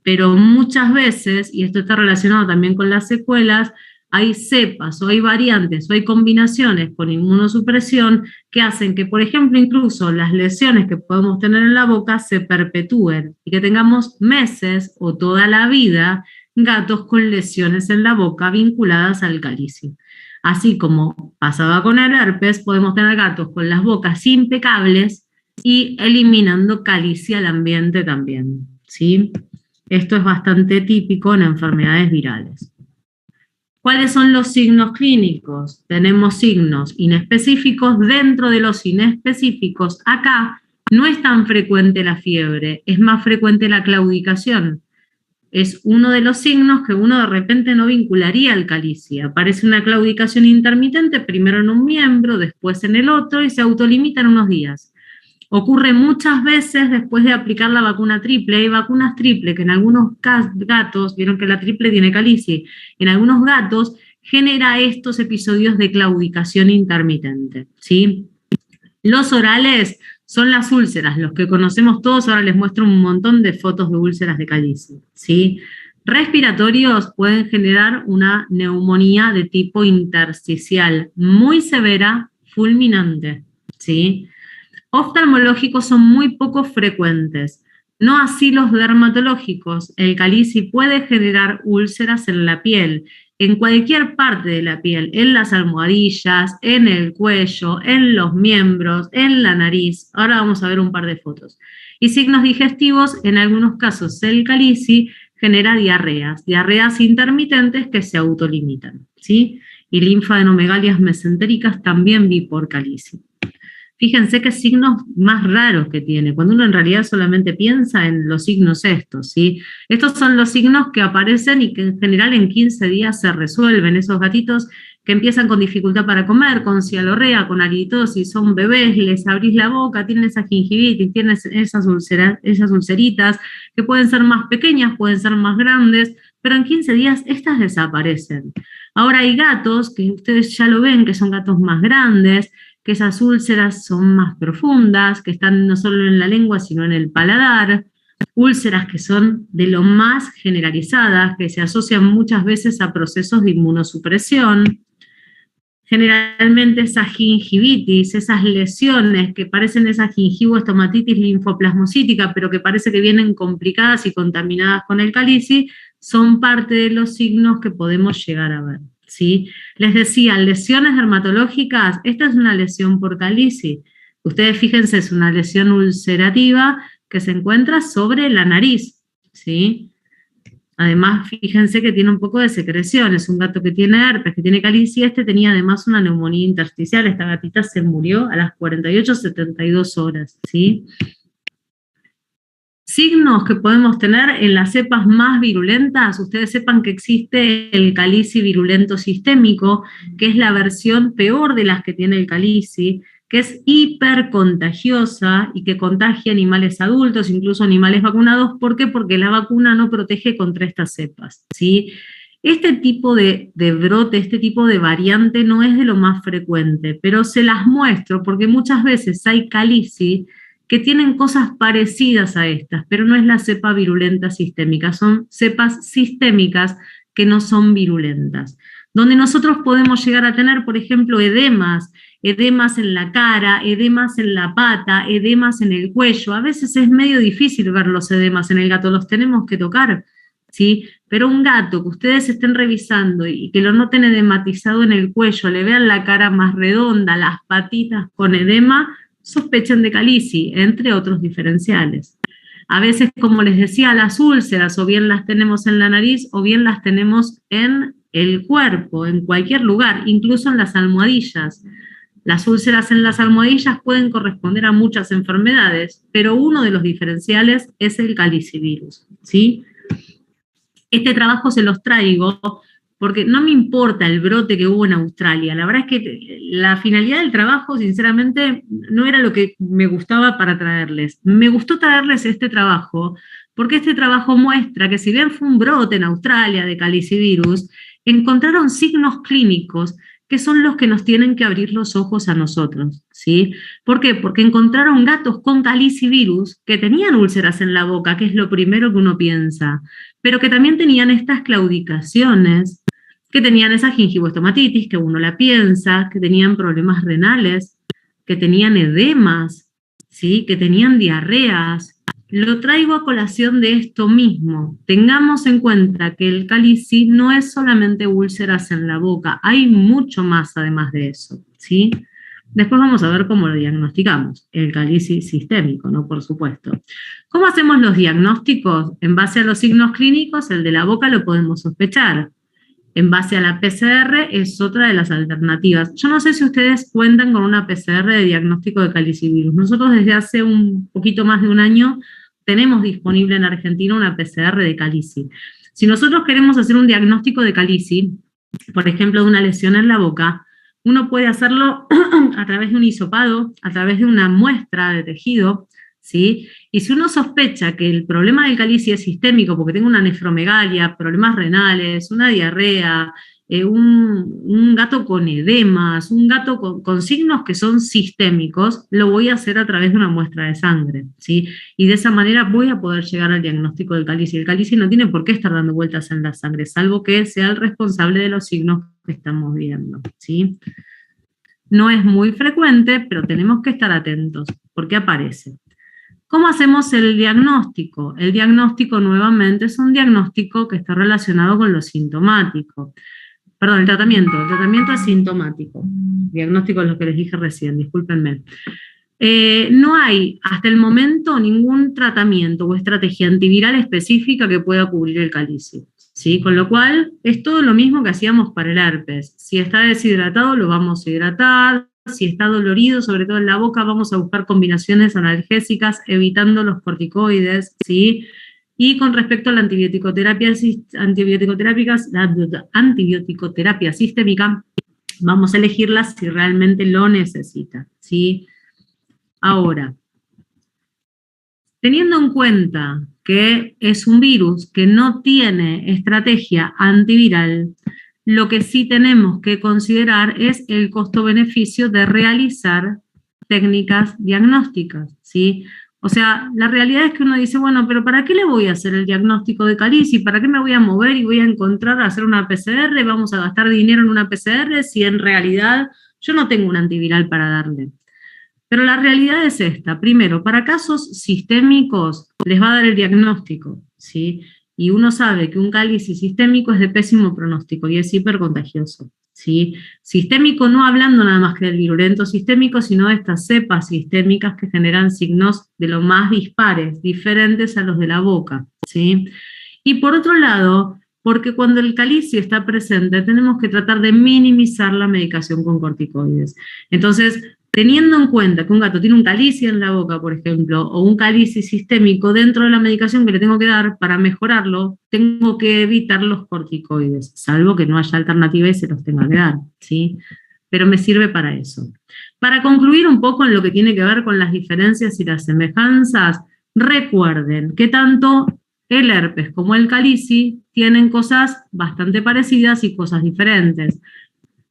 Pero muchas veces, y esto está relacionado también con las secuelas, hay cepas o hay variantes o hay combinaciones con inmunosupresión que hacen que, por ejemplo, incluso las lesiones que podemos tener en la boca se perpetúen y que tengamos meses o toda la vida gatos con lesiones en la boca vinculadas al calici. Así como pasaba con el herpes, podemos tener gatos con las bocas impecables y eliminando calici al ambiente también, ¿sí? Esto es bastante típico en enfermedades virales. ¿Cuáles son los signos clínicos? Tenemos signos inespecíficos. Dentro de los inespecíficos, acá no es tan frecuente la fiebre, es más frecuente la claudicación. Es uno de los signos que uno de repente no vincularía al calici. Aparece una claudicación intermitente, primero en un miembro, después en el otro, y se autolimita en unos días. Ocurre muchas veces después de aplicar la vacuna triple. Hay vacunas triple que en algunos gatos, vieron que la triple tiene calici, en algunos gatos genera estos episodios de claudicación intermitente, ¿sí? Los orales son las úlceras, los que conocemos todos. Ahora les muestro un montón de fotos de úlceras de calici, ¿sí? Respiratorios pueden generar una neumonía de tipo intersticial, muy severa, fulminante, ¿sí? Oftalmológicos son muy poco frecuentes, no así los dermatológicos. El calici puede generar úlceras en la piel, en cualquier parte de la piel, en las almohadillas, en el cuello, en los miembros, en la nariz. Ahora vamos a ver un par de fotos. Y signos digestivos, en algunos casos el calici genera diarreas intermitentes que se autolimitan, ¿sí? Y linfadenomegalias mesentéricas también vi por calici. Fíjense qué signos más raros que tiene, cuando uno en realidad solamente piensa en los signos estos, ¿sí? Estos son los signos que aparecen y que en general en 15 días se resuelven. Esos gatitos que empiezan con dificultad para comer, con cialorrea, con halitosis, son bebés, les abrís la boca, tienen esa gingivitis, tienen esas ulceritas, que pueden ser más pequeñas, pueden ser más grandes, pero en 15 días estas desaparecen. Ahora hay gatos, que ustedes ya lo ven, que son gatos más grandes, que esas úlceras son más profundas, que están no solo en la lengua, sino en el paladar, úlceras que son de lo más generalizadas, que se asocian muchas veces a procesos de inmunosupresión. Generalmente esa gingivitis, esas lesiones que parecen esa gingivoestomatitis linfoplasmocítica, pero que parece que vienen complicadas y contaminadas con el calici, son parte de los signos que podemos llegar a ver, ¿sí? Les decía, lesiones dermatológicas, esta es una lesión por calici. Ustedes fíjense, es una lesión ulcerativa que se encuentra sobre la nariz, ¿sí? Además, fíjense que tiene un poco de secreción, es un gato que tiene herpes, que tiene calici. Este tenía además una neumonía intersticial. Esta gatita se murió a las 48-72 horas, ¿sí? Signos que podemos tener en las cepas más virulentas. Ustedes sepan que existe el calici virulento sistémico, que es la versión peor de las que tiene el calici, que es hipercontagiosa y que contagia animales adultos, incluso animales vacunados. ¿Por qué? Porque la vacuna no protege contra estas cepas, ¿sí? Este tipo de brote, este tipo de variante no es de lo más frecuente, pero se las muestro porque muchas veces hay calici que tienen cosas parecidas a estas, pero no es la cepa virulenta sistémica, son cepas sistémicas que no son virulentas. Donde nosotros podemos llegar a tener, por ejemplo, edemas en la cara, edemas en la pata, edemas en el cuello. A veces es medio difícil ver los edemas en el gato, los tenemos que tocar, ¿sí? Pero un gato que ustedes estén revisando y que lo noten edematizado en el cuello, le vean la cara más redonda, las patitas con edema, sospechen de calici, entre otros diferenciales. A veces, como les decía, las úlceras o bien las tenemos en la nariz o bien las tenemos en el cuerpo, en cualquier lugar, incluso en las almohadillas. Las úlceras en las almohadillas pueden corresponder a muchas enfermedades, pero uno de los diferenciales es el calicivirus, ¿sí? Este trabajo se los traigo porque no me importa el brote que hubo en Australia. La verdad es que la finalidad del trabajo, sinceramente, no era lo que me gustaba para traerles. Me gustó traerles este trabajo porque este trabajo muestra que si bien fue un brote en Australia de calicivirus, encontraron signos clínicos que son los que nos tienen que abrir los ojos a nosotros, ¿sí? ¿Por qué? Porque encontraron gatos con calicivirus que tenían úlceras en la boca, que es lo primero que uno piensa, pero que también tenían estas claudicaciones, que tenían esa gingivoestomatitis, que uno la piensa, que tenían problemas renales, que tenían edemas, ¿sí? Que tenían diarreas. Lo traigo a colación de esto mismo. Tengamos en cuenta que el calici no es solamente úlceras en la boca, hay mucho más además de eso, ¿sí? Después vamos a ver cómo lo diagnosticamos, el calici sistémico, ¿no? Por supuesto. ¿Cómo hacemos los diagnósticos? En base a los signos clínicos, el de la boca lo podemos sospechar. En base a la PCR es otra de las alternativas. Yo no sé si ustedes cuentan con una PCR de diagnóstico de calicivirus. Nosotros desde hace un poquito más de un año tenemos disponible en Argentina una PCR de calici. Si nosotros queremos hacer un diagnóstico de calici, por ejemplo, de una lesión en la boca, uno puede hacerlo a través de un hisopado, a través de una muestra de tejido, ¿sí? Y si uno sospecha que el problema del calici es sistémico, porque tengo una nefromegalia, problemas renales, una diarrea, un gato con edemas, un gato con signos que son sistémicos, lo voy a hacer a través de una muestra de sangre, ¿sí? Y de esa manera voy a poder llegar al diagnóstico del calici. El calici no tiene por qué estar dando vueltas en la sangre, salvo que sea el responsable de los signos que estamos viendo, ¿sí? No es muy frecuente, pero tenemos que estar atentos, porque aparece. ¿Cómo hacemos el diagnóstico? El diagnóstico, nuevamente, es un diagnóstico que está relacionado con lo sintomático. Perdón, el tratamiento es sintomático. Diagnóstico es lo que les dije recién, discúlpenme. No hay, hasta el momento, ningún tratamiento o estrategia antiviral específica que pueda cubrir el calici, ¿sí? Con lo cual, es todo lo mismo que hacíamos para el herpes. Si está deshidratado, lo vamos a hidratar. Si está dolorido, sobre todo en la boca, vamos a buscar combinaciones analgésicas, evitando los corticoides, ¿sí? Y con respecto a la antibioticoterapia sistémica, vamos a elegirla si realmente lo necesita, ¿sí? Ahora, teniendo en cuenta que es un virus que no tiene estrategia antiviral, lo que sí tenemos que considerar es el costo-beneficio de realizar técnicas diagnósticas, ¿sí? O sea, la realidad es que uno dice, bueno, pero ¿para qué le voy a hacer el diagnóstico de calici? ¿Para qué me voy a mover y voy a encontrar, hacer una PCR? ¿Vamos a gastar dinero en una PCR si en realidad yo no tengo un antiviral para darle? Pero la realidad es esta. Primero, para casos sistémicos les va a dar el diagnóstico, ¿sí? Y uno sabe que un calici sistémico es de pésimo pronóstico y es hipercontagioso, ¿sí? Sistémico no hablando nada más que del virulento sistémico, sino de estas cepas sistémicas que generan signos de lo más dispares, diferentes a los de la boca, ¿sí? Y por otro lado, porque cuando el calici está presente, tenemos que tratar de minimizar la medicación con corticoides. Entonces, teniendo en cuenta que un gato tiene un calici en la boca, por ejemplo, o un calici sistémico, dentro de la medicación que le tengo que dar para mejorarlo, tengo que evitar los corticoides, salvo que no haya alternativa y se los tenga que dar, ¿sí? Pero me sirve para eso. Para concluir un poco en lo que tiene que ver con las diferencias y las semejanzas, recuerden que tanto el herpes como el calici tienen cosas bastante parecidas y cosas diferentes.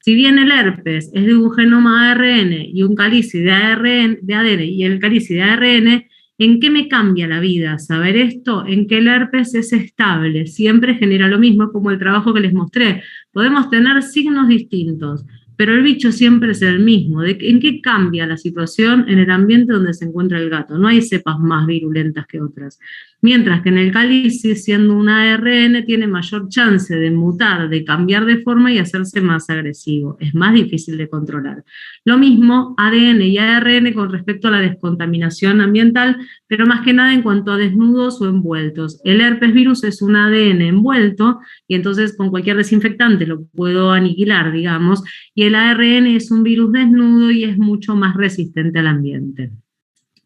Si bien el herpes es de un genoma ARN y un cáliz de ADN y el cáliz de ARN, ¿en qué me cambia la vida saber esto? En que el herpes es estable, siempre genera lo mismo, es como el trabajo que les mostré. Podemos tener signos distintos, pero el bicho siempre es el mismo. ¿En qué cambia la situación en el ambiente donde se encuentra el gato? No hay cepas más virulentas que otras. Mientras que en el cáliz, siendo un ARN, tiene mayor chance de mutar, de cambiar de forma y hacerse más agresivo. Es más difícil de controlar. Lo mismo ADN y ARN con respecto a la descontaminación ambiental, pero más que nada en cuanto a desnudos o envueltos. El herpes virus es un ADN envuelto y entonces con cualquier desinfectante lo puedo aniquilar, digamos, y el ARN es un virus desnudo y es mucho más resistente al ambiente.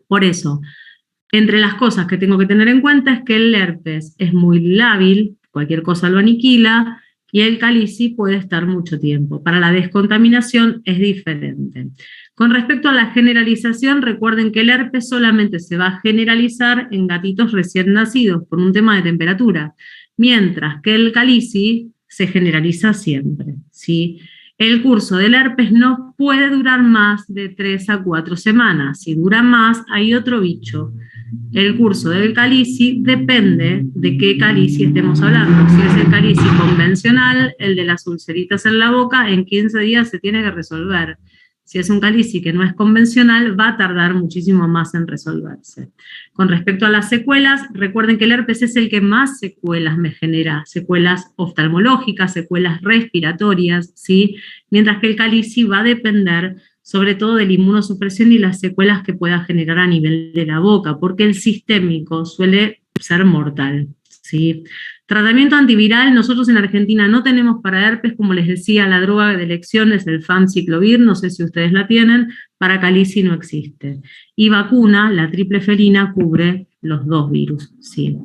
Por eso, entre las cosas que tengo que tener en cuenta es que el herpes es muy lábil, cualquier cosa lo aniquila, y el calici puede estar mucho tiempo. Para la descontaminación es diferente. Con respecto a la generalización, recuerden que el herpes solamente se va a generalizar en gatitos recién nacidos por un tema de temperatura, mientras que el calici se generaliza siempre, ¿sí? El curso del herpes no puede durar más de 3 a 4 semanas. Si dura más, hay otro bicho. El curso del calici depende de qué calici estemos hablando. Si es el calici convencional, el de las ulceritas en la boca, en 15 días se tiene que resolver. Si es un calici que no es convencional, va a tardar muchísimo más en resolverse. Con respecto a las secuelas, recuerden que el herpes es el que más secuelas me genera, secuelas oftalmológicas, secuelas respiratorias, ¿sí? Mientras que el calici va a depender sobre todo de la inmunosupresión y las secuelas que pueda generar a nivel de la boca, porque el sistémico suele ser mortal, ¿sí? Tratamiento antiviral, nosotros en Argentina no tenemos para herpes, como les decía, la droga de elección es el famciclovir, no sé si ustedes la tienen, para calici no existe. Y vacuna, la triple felina, cubre los 2 virus, ¿sí?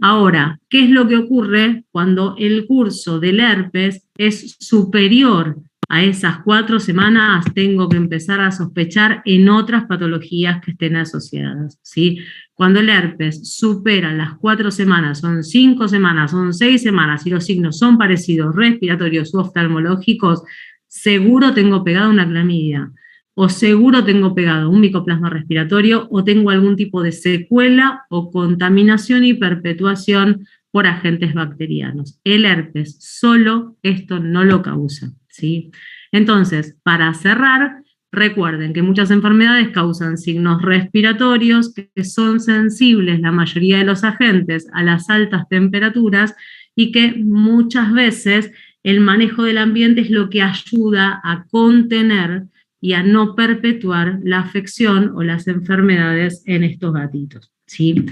Ahora, ¿qué es lo que ocurre cuando el curso del herpes es superior a esas 4 semanas? Tengo que empezar a sospechar en otras patologías que estén asociadas, ¿sí? Cuando el herpes supera las 4 semanas, son 5 semanas, son 6 semanas, y los signos son parecidos, respiratorios u oftalmológicos, seguro tengo pegado una clamidia, o seguro tengo pegado un micoplasma respiratorio, o tengo algún tipo de secuela o contaminación y perpetuación por agentes bacterianos. El herpes solo esto no lo causa, ¿sí? Entonces, para cerrar, recuerden que muchas enfermedades causan signos respiratorios que son sensibles, la mayoría de los agentes, a las altas temperaturas y que muchas veces el manejo del ambiente es lo que ayuda a contener y a no perpetuar la afección o las enfermedades en estos gatitos, ¿sí?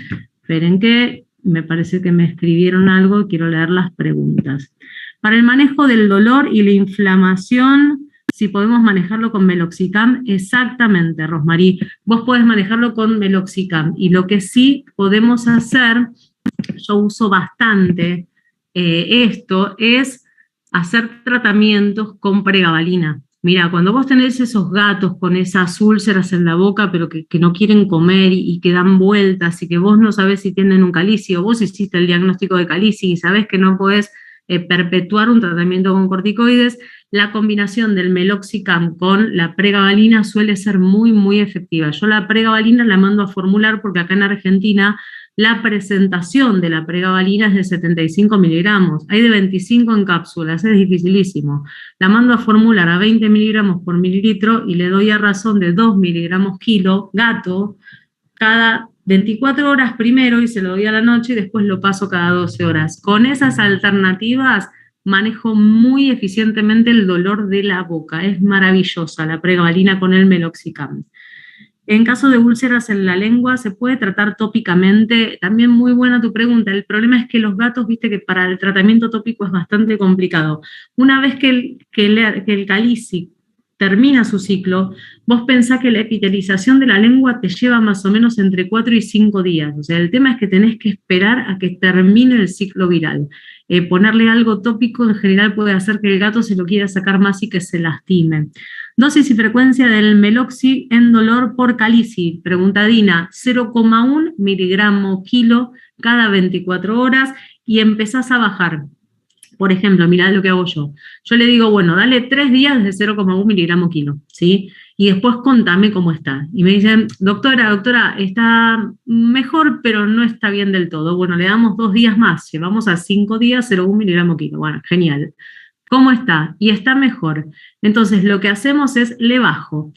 Esperen que me parece que me escribieron algo, quiero leer las preguntas. Para el manejo del dolor y la inflamación, si podemos manejarlo con meloxicam, exactamente, Rosmarí, vos podés manejarlo con meloxicam, y lo que sí podemos hacer, yo uso bastante esto, es hacer tratamientos con pregabalina. Mira, cuando vos tenés esos gatos con esas úlceras en la boca, pero que no quieren comer y que dan vueltas, y que vos no sabés si tienen un calici, o vos hiciste el diagnóstico de calici y sabés que no podés perpetuar un tratamiento con corticoides, la combinación del meloxicam con la pregabalina suele ser muy, muy efectiva. Yo la pregabalina la mando a formular porque acá en Argentina la presentación de la pregabalina es de 75 miligramos, hay de 25 en cápsulas, es dificilísimo. La mando a formular a 20 miligramos por mililitro y le doy a razón de 2 miligramos kilo gato cada 24 horas primero, y se lo doy a la noche, y después lo paso cada 12 horas. Con esas alternativas manejo muy eficientemente el dolor de la boca. Es maravillosa la pregabalina con el meloxicam. En caso de úlceras en la lengua, se puede tratar tópicamente. También muy buena tu pregunta. El problema es que los gatos, viste que para el tratamiento tópico es bastante complicado. Una vez que el calici termina su ciclo, vos pensás que la epitelización de la lengua te lleva más o menos entre 4 y 5 días. O sea, el tema es que tenés que esperar a que termine el ciclo viral. Ponerle algo tópico en general puede hacer que el gato se lo quiera sacar más y que se lastime. Dosis y frecuencia del meloxi en dolor por calici. Pregunta Dina, 0,1 miligramo kilo cada 24 horas, y empezás a bajar. Por ejemplo, mirá lo que hago yo. Yo le digo, bueno, dale 3 días de 0,1 miligramo kilo, ¿sí? Y después contame cómo está. Y me dicen, doctora, está mejor, pero no está bien del todo. Bueno, le damos 2 días más, llevamos a 5 días 0,1 miligramo kilo. Bueno, genial. ¿Cómo está? Y está mejor. Entonces, lo que hacemos es, le bajo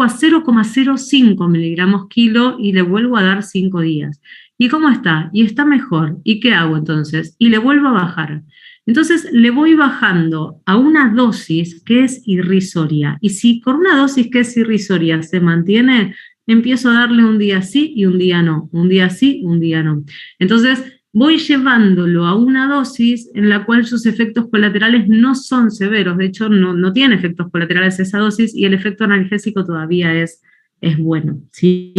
a 0,05 miligramos kilo y le vuelvo a dar 5 días. ¿Y cómo está? Y está mejor. ¿Y qué hago entonces? Y le vuelvo a bajar. Entonces le voy bajando a una dosis que es irrisoria. Y si con una dosis que es irrisoria se mantiene, empiezo a darle un día sí y un día no. Un día sí, un día no. Entonces voy llevándolo a una dosis en la cual sus efectos colaterales no son severos. De hecho, no tiene efectos colaterales esa dosis y el efecto analgésico todavía es bueno, ¿sí?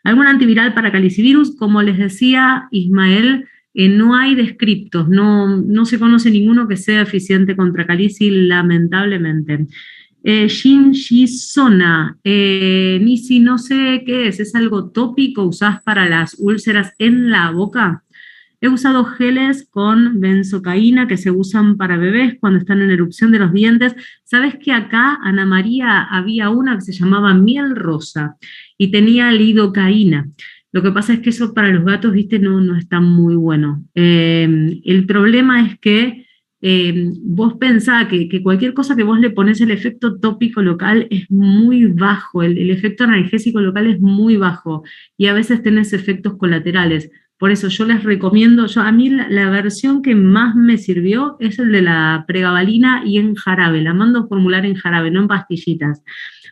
Algún antiviral para calicivirus, como les decía Ismael, no hay descriptos, no se conoce ninguno que sea eficiente contra calici, lamentablemente. Shinshizona, Nisi, no sé qué es algo tópico, usás para las úlceras en la boca. He usado geles con benzocaína que se usan para bebés cuando están en erupción de los dientes. ¿Sabes que acá, Ana María, había una que se llamaba miel rosa y tenía lidocaína? Lo que pasa es que eso para los gatos, viste, no está muy bueno. El problema es que vos pensás que cualquier cosa que vos le pones el efecto tópico local es muy bajo, el efecto analgésico local es muy bajo y a veces tenés efectos colaterales. Por eso yo les recomiendo, a mí la versión que más me sirvió es el de la pregabalina y en jarabe, la mando formular en jarabe, no en pastillitas.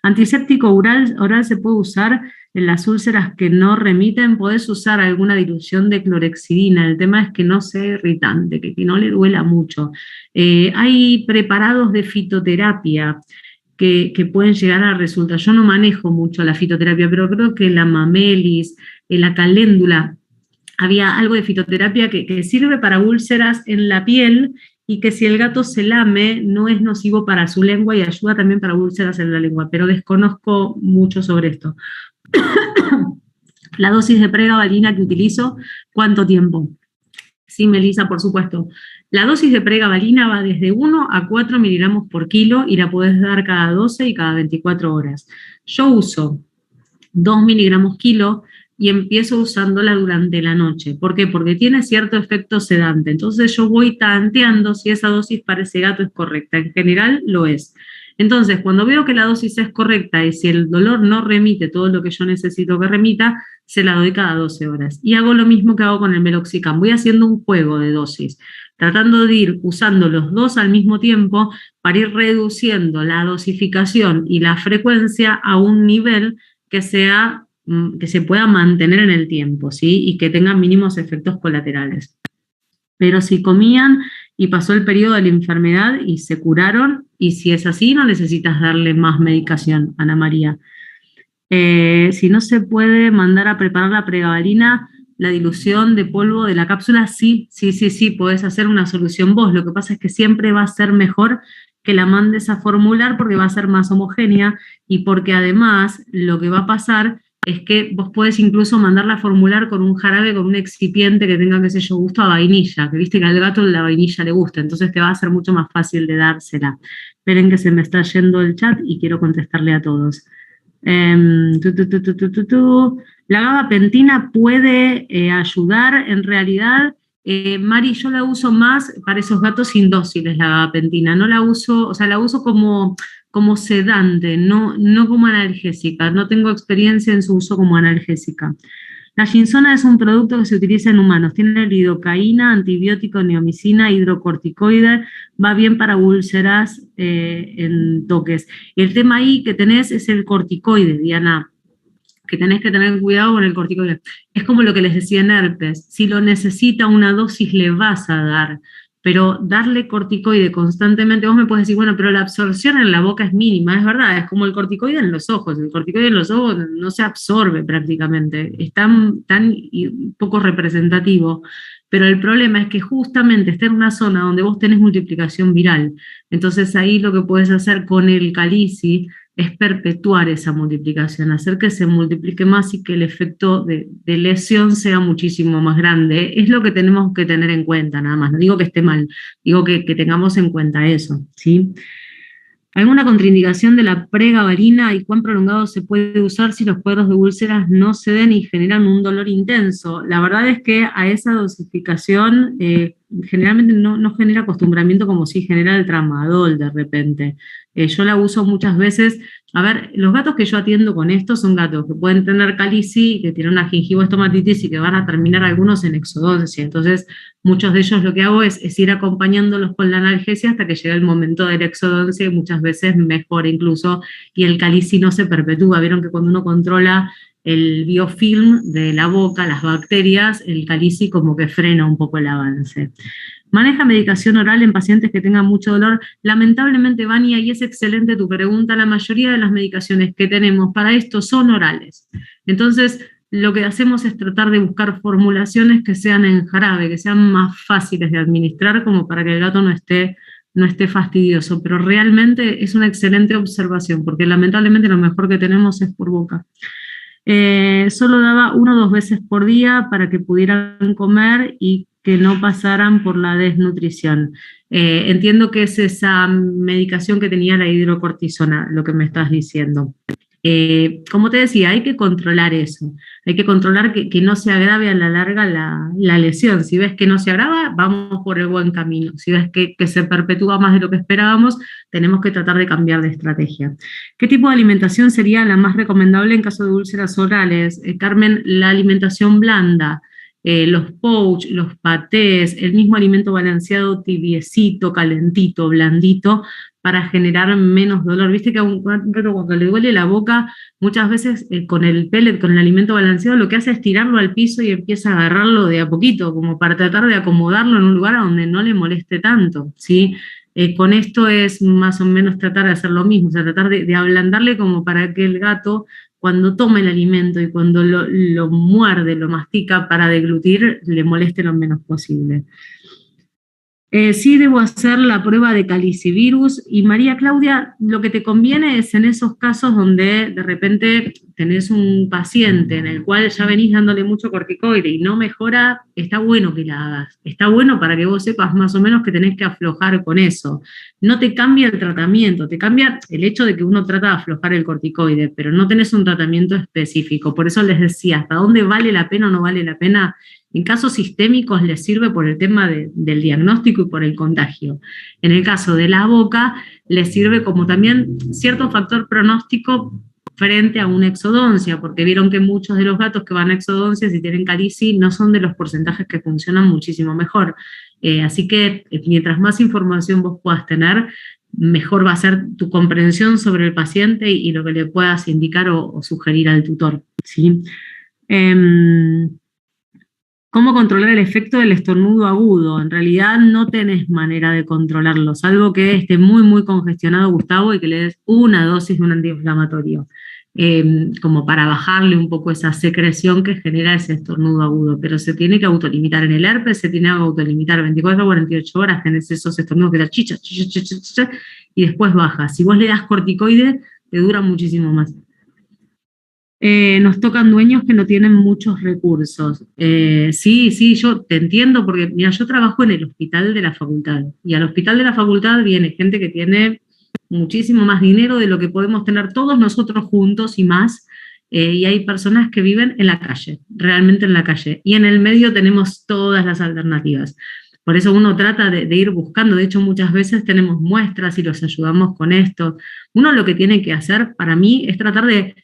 Antiséptico oral se puede usar en las úlceras que no remiten, podés usar alguna dilución de clorexidina, el tema es que no sea irritante, que no le duela mucho. Hay preparados de fitoterapia que pueden llegar a resultar, yo no manejo mucho la fitoterapia, pero creo que la mamelis, la caléndula, había algo de fitoterapia que sirve para úlceras en la piel y que si el gato se lame no es nocivo para su lengua y ayuda también para úlceras en la lengua, pero desconozco mucho sobre esto. La dosis de pregabalina que utilizo, ¿cuánto tiempo? Sí, Melissa, por supuesto. La dosis de pregabalina va desde 1 a 4 miligramos por kilo y la podés dar cada 12 y cada 24 horas. Yo uso 2 miligramos kilo y empiezo usándola durante la noche. ¿Por qué? Porque tiene cierto efecto sedante. Entonces yo voy tanteando si esa dosis para ese gato es correcta. En general lo es. Entonces, cuando veo que la dosis es correcta y si el dolor no remite todo lo que yo necesito que remita, se la doy cada 12 horas. Y hago lo mismo que hago con el Meloxicam. Voy haciendo un juego de dosis, tratando de ir usando los dos al mismo tiempo para ir reduciendo la dosificación y la frecuencia a un nivel que se pueda mantener en el tiempo, ¿sí? Y que tenga mínimos efectos colaterales. Pero si comían y pasó el periodo de la enfermedad y se curaron, y si es así, no necesitas darle más medicación, Ana María. Si no se puede mandar a preparar la pregabalina, la dilución de polvo de la cápsula, sí, podés hacer una solución vos. Lo que pasa es que siempre va a ser mejor que la mandes a formular porque va a ser más homogénea y porque además lo que va a pasar es que vos podés incluso mandarla a formular con un jarabe, con un excipiente que tenga, qué sé yo, gusto a vainilla, que viste que al gato la vainilla le gusta, entonces te va a ser mucho más fácil de dársela. Esperen que se me está yendo el chat y quiero contestarle a todos. La gabapentina puede ayudar, en realidad, Mari, yo la uso más para esos gatos indóciles, la gabapentina, no la uso, o sea, la uso como sedante, no como analgésica, no tengo experiencia en su uso como analgésica. La ginsona es un producto que se utiliza en humanos, tiene lidocaína, antibiótico, neomicina, hidrocorticoide, va bien para úlceras en toques. El tema ahí que tenés es el corticoide, Diana, que tenés que tener cuidado con el corticoide. Es como lo que les decía en herpes, si lo necesita una dosis le vas a dar, pero darle corticoide constantemente, vos me podés decir, bueno, pero la absorción en la boca es mínima, es verdad, es como el corticoide en los ojos no se absorbe prácticamente, es tan poco representativo, pero el problema es que justamente está en una zona donde vos tenés multiplicación viral, entonces ahí lo que podés hacer con el calici, es perpetuar esa multiplicación, hacer que se multiplique más y que el efecto de lesión sea muchísimo más grande. Es lo que tenemos que tener en cuenta, nada más. No digo que esté mal, digo que tengamos en cuenta eso, ¿sí? ¿Alguna contraindicación de la pregabalina y cuán prolongado se puede usar si los cuadros de úlceras no ceden y generan un dolor intenso? La verdad es que a esa dosificación generalmente no genera acostumbramiento como si genera el tramadol de repente. Yo la uso muchas veces. A ver, los gatos que yo atiendo con esto son gatos que pueden tener calici, que tienen una gingivoestomatitis y que van a terminar algunos en exodoncia. Entonces, muchos de ellos lo que hago es ir acompañándolos con la analgesia hasta que llega el momento de la exodoncia y muchas veces mejora incluso y el calici no se perpetúa. Vieron que cuando uno controla el biofilm de la boca, las bacterias, el calici como que frena un poco el avance. ¿Maneja medicación oral en pacientes que tengan mucho dolor? Lamentablemente, Vania, y es excelente tu pregunta, la mayoría de las medicaciones que tenemos para esto son orales. Entonces, lo que hacemos es tratar de buscar formulaciones que sean en jarabe, que sean más fáciles de administrar, como para que el gato no esté fastidioso. Pero realmente es una excelente observación, porque lamentablemente lo mejor que tenemos es por boca. Solo daba 1 o 2 veces por día para que pudieran comer y que no pasaran por la desnutrición. Entiendo que es esa medicación que tenía la hidrocortisona, lo que me estás diciendo. Como te decía, hay que controlar eso, hay que controlar que no se agrave a la larga la lesión. Si ves que no se agrava, vamos por el buen camino. Si ves que se perpetúa más de lo que esperábamos, tenemos que tratar de cambiar de estrategia. ¿Qué tipo de alimentación sería la más recomendable en caso de úlceras orales? Carmen, la alimentación blanda, los pouch, los patés, el mismo alimento balanceado, tibiecito, calentito, blandito, para generar menos dolor. Viste que a un gato cuando le duele la boca, muchas veces con el pellet, con el alimento balanceado, lo que hace es tirarlo al piso y empieza a agarrarlo de a poquito, como para tratar de acomodarlo en un lugar a donde no le moleste tanto, ¿sí? Con esto es más o menos tratar de hacer lo mismo, o sea, tratar de ablandarle como para que el gato, cuando toma el alimento y cuando lo muerde, lo mastica para deglutir, le moleste lo menos posible. Sí debo hacer la prueba de calicivirus. Y María Claudia, lo que te conviene es en esos casos donde de repente tenés un paciente en el cual ya venís dándole mucho corticoide y no mejora, está bueno que la hagas. Está bueno para que vos sepas más o menos que tenés que aflojar con eso. No te cambia el tratamiento, te cambia el hecho de que uno trata de aflojar el corticoide, pero no tenés un tratamiento específico. Por eso les decía, ¿hasta dónde vale la pena o no vale la pena? En casos sistémicos les sirve por el tema del diagnóstico y por el contagio. En el caso de la boca, les sirve como también cierto factor pronóstico frente a una exodoncia, porque vieron que muchos de los gatos que van a exodoncias y tienen calici no son de los porcentajes que funcionan muchísimo mejor. Así que mientras más información vos puedas tener, mejor va a ser tu comprensión sobre el paciente y lo que le puedas indicar o sugerir al tutor, ¿sí? ¿Cómo controlar el efecto del estornudo agudo? En realidad no tenés manera de controlarlo, salvo que esté muy, muy congestionado, Gustavo, y que le des una dosis de un antiinflamatorio, como para bajarle un poco esa secreción que genera ese estornudo agudo. Pero se tiene que autolimitar. En el herpes se tiene que autolimitar 24 o 48 horas, tenés esos estornudos que da chicha, chicha, chicha, chicha, y después baja. Si vos le das corticoide, te dura muchísimo más. Nos tocan dueños que no tienen muchos recursos. Sí, yo te entiendo, porque mira, yo trabajo en el hospital de la facultad, y al hospital de la facultad viene gente que tiene muchísimo más dinero de lo que podemos tener todos nosotros juntos y más, y hay personas que viven en la calle, realmente en la calle, y en el medio tenemos todas las alternativas. Por eso uno trata de ir buscando. De hecho, muchas veces tenemos muestras y los ayudamos con esto. Uno lo que tiene que hacer, para mí, es tratar de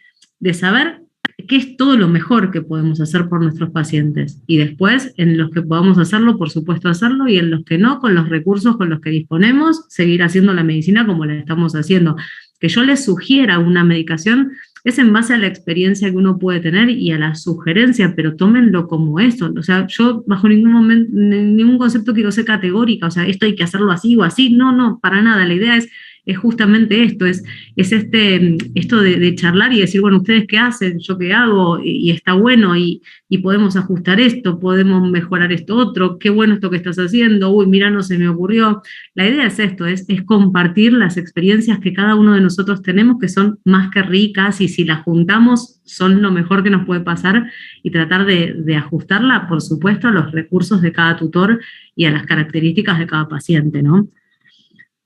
saber qué es todo lo mejor que podemos hacer por nuestros pacientes. Y después, en los que podamos hacerlo, por supuesto hacerlo, y en los que no, con los recursos con los que disponemos, seguir haciendo la medicina como la estamos haciendo. Que yo les sugiera una medicación es en base a la experiencia que uno puede tener y a la sugerencia, pero tómenlo como esto. O sea, yo bajo ningún momento, ningún concepto quiero ser categórica, o sea, esto hay que hacerlo así o así. No, para nada. La idea es es justamente esto, es esto de charlar y decir, bueno, ¿ustedes qué hacen? ¿Yo qué hago? Y está bueno, y podemos ajustar esto, podemos mejorar esto otro, qué bueno esto que estás haciendo, uy, mira, no se me ocurrió. La idea es esto, es compartir las experiencias que cada uno de nosotros tenemos, que son más que ricas, y si las juntamos son lo mejor que nos puede pasar, y tratar de ajustarla, por supuesto, a los recursos de cada tutor y a las características de cada paciente, ¿no?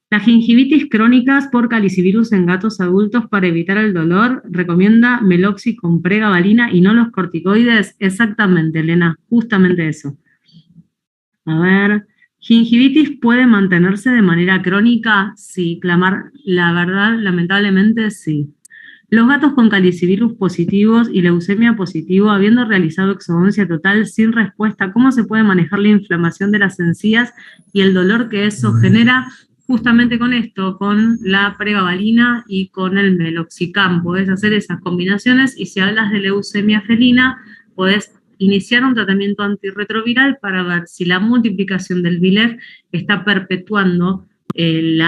Las gingivitis crónicas por calicivirus en gatos adultos, para evitar el dolor, recomienda Meloxi con pregabalina y no los corticoides. Exactamente, Elena, justamente eso. A ver, ¿gingivitis puede mantenerse de manera crónica? Sí, clamar, la verdad, lamentablemente sí. Los gatos con calicivirus positivos y leucemia positivo, habiendo realizado exodoncia total sin respuesta, ¿cómo se puede manejar la inflamación de las encías y el dolor que eso genera? Justamente con esto, con la pregabalina y con el meloxicam. Podés hacer esas combinaciones, y si hablas de leucemia felina, podés iniciar un tratamiento antirretroviral para ver si la multiplicación del VLEF está perpetuando el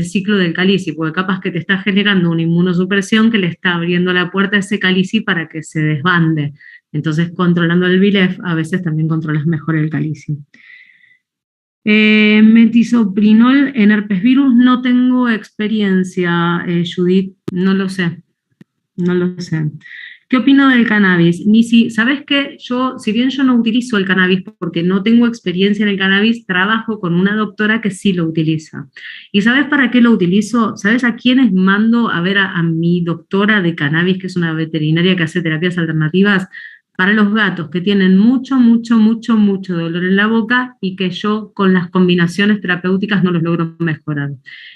ciclo del calici, porque capaz que te está generando una inmunosupresión que le está abriendo la puerta a ese calici para que se desbande. Entonces, controlando el VLEF, a veces también controlas mejor el calici. Metizoprinol en herpes virus, no tengo experiencia, Judith, no lo sé. ¿Qué opino del cannabis? Nisi, ¿sabes qué? Yo, si bien yo no utilizo el cannabis porque no tengo experiencia en el cannabis, trabajo con una doctora que sí lo utiliza. ¿Y sabes para qué lo utilizo? ¿Sabes a quiénes mando a ver a mi doctora de cannabis, que es una veterinaria que hace terapias alternativas? Para los gatos que tienen mucho dolor en la boca y que yo con las combinaciones terapéuticas no los logro mejorar.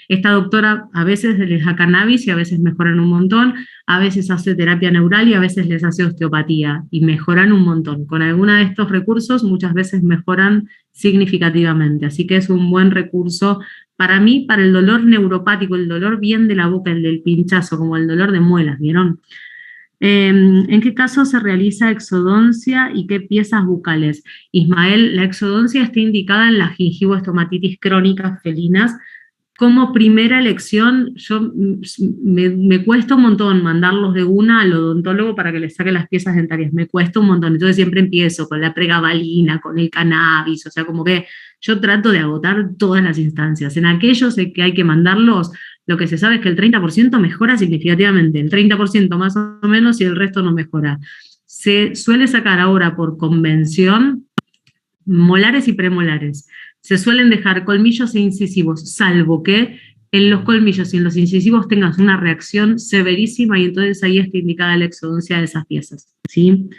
Esta doctora a veces les da cannabis y a veces mejoran un montón, a veces hace terapia neural y a veces les hace osteopatía y mejoran un montón. Con alguno de estos recursos muchas veces mejoran significativamente, así que es un buen recurso para mí, para el dolor neuropático, el dolor bien de la boca, el del pinchazo, como el dolor de muelas, ¿vieron? ¿En qué caso se realiza exodoncia y qué piezas bucales? Ismael, la exodoncia está indicada en las gingivoestomatitis crónicas felinas. Como primera elección, me cuesta un montón mandarlos de una al odontólogo para que les saque las piezas dentarias, me cuesta un montón, entonces siempre empiezo con la pregabalina, con el cannabis, o sea, como que yo trato de agotar todas las instancias. En aquellos que hay que mandarlos, lo que se sabe es que el 30% mejora significativamente, el 30% más o menos, y el resto no mejora. Se suele sacar ahora por convención molares y premolares. Se suelen dejar colmillos e incisivos, salvo que en los colmillos y en los incisivos tengas una reacción severísima, y entonces ahí está indicada la exodoncia de esas piezas, ¿sí?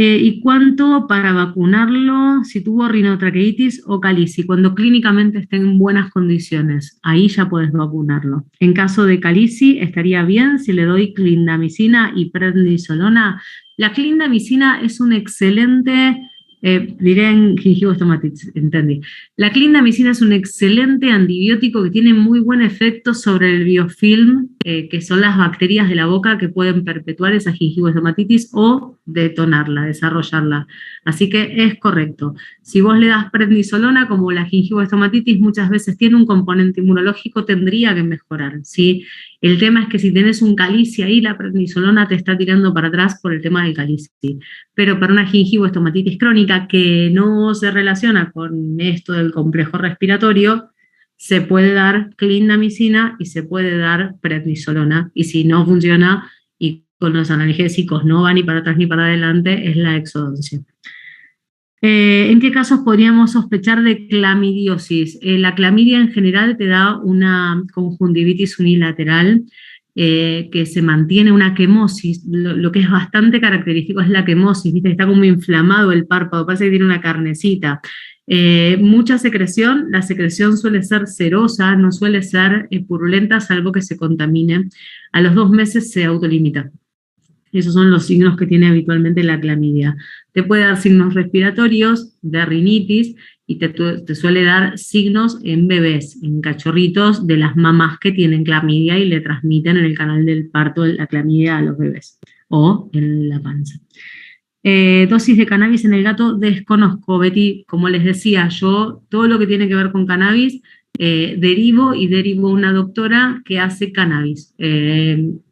¿Y cuánto para vacunarlo si tuvo rinotraqueitis o calici? Cuando clínicamente esté en buenas condiciones, ahí ya puedes vacunarlo. En caso de calici, estaría bien si le doy clindamicina y prednisolona. La clindamicina es un excelente, diré en gingivoestomatitis, entendí. La clindamicina es un excelente antibiótico que tiene muy buen efecto sobre el biofilm, que son las bacterias de la boca que pueden perpetuar esa gingivoestomatitis o detonarla, desarrollarla. Así que es correcto. Si vos le das prednisolona, como la gingivoestomatitis muchas veces tiene un componente inmunológico, tendría que mejorar, ¿sí? El tema es que si tenés un calici ahí, la prednisolona te está tirando para atrás por el tema del calici. Pero para una gingivoestomatitis crónica que no se relaciona con esto del complejo respiratorio, se puede dar clindamicina y se puede dar prednisolona. Y si no funciona y con los analgésicos no va ni para atrás ni para adelante, es la exodoncia. ¿En qué casos podríamos sospechar de clamidiosis? La clamidia en general te da una conjuntivitis unilateral que se mantiene, una quemosis. Lo que es bastante característico es la quemosis, ¿viste? Está como inflamado el párpado, parece que tiene una carnecita. Mucha secreción, la secreción suele ser serosa, no suele ser purulenta, salvo que se contamine. A los 2 meses se autolimita. Esos son los signos que tiene habitualmente la clamidia. Te puede dar signos respiratorios, de rinitis, y te suele dar signos en bebés, en cachorritos de las mamás que tienen clamidia y le transmiten en el canal del parto la clamidia a los bebés o en la panza. Dosis de cannabis en el gato desconozco, Betty. Como les decía, yo todo lo que tiene que ver con cannabis derivo una doctora que hace cannabis.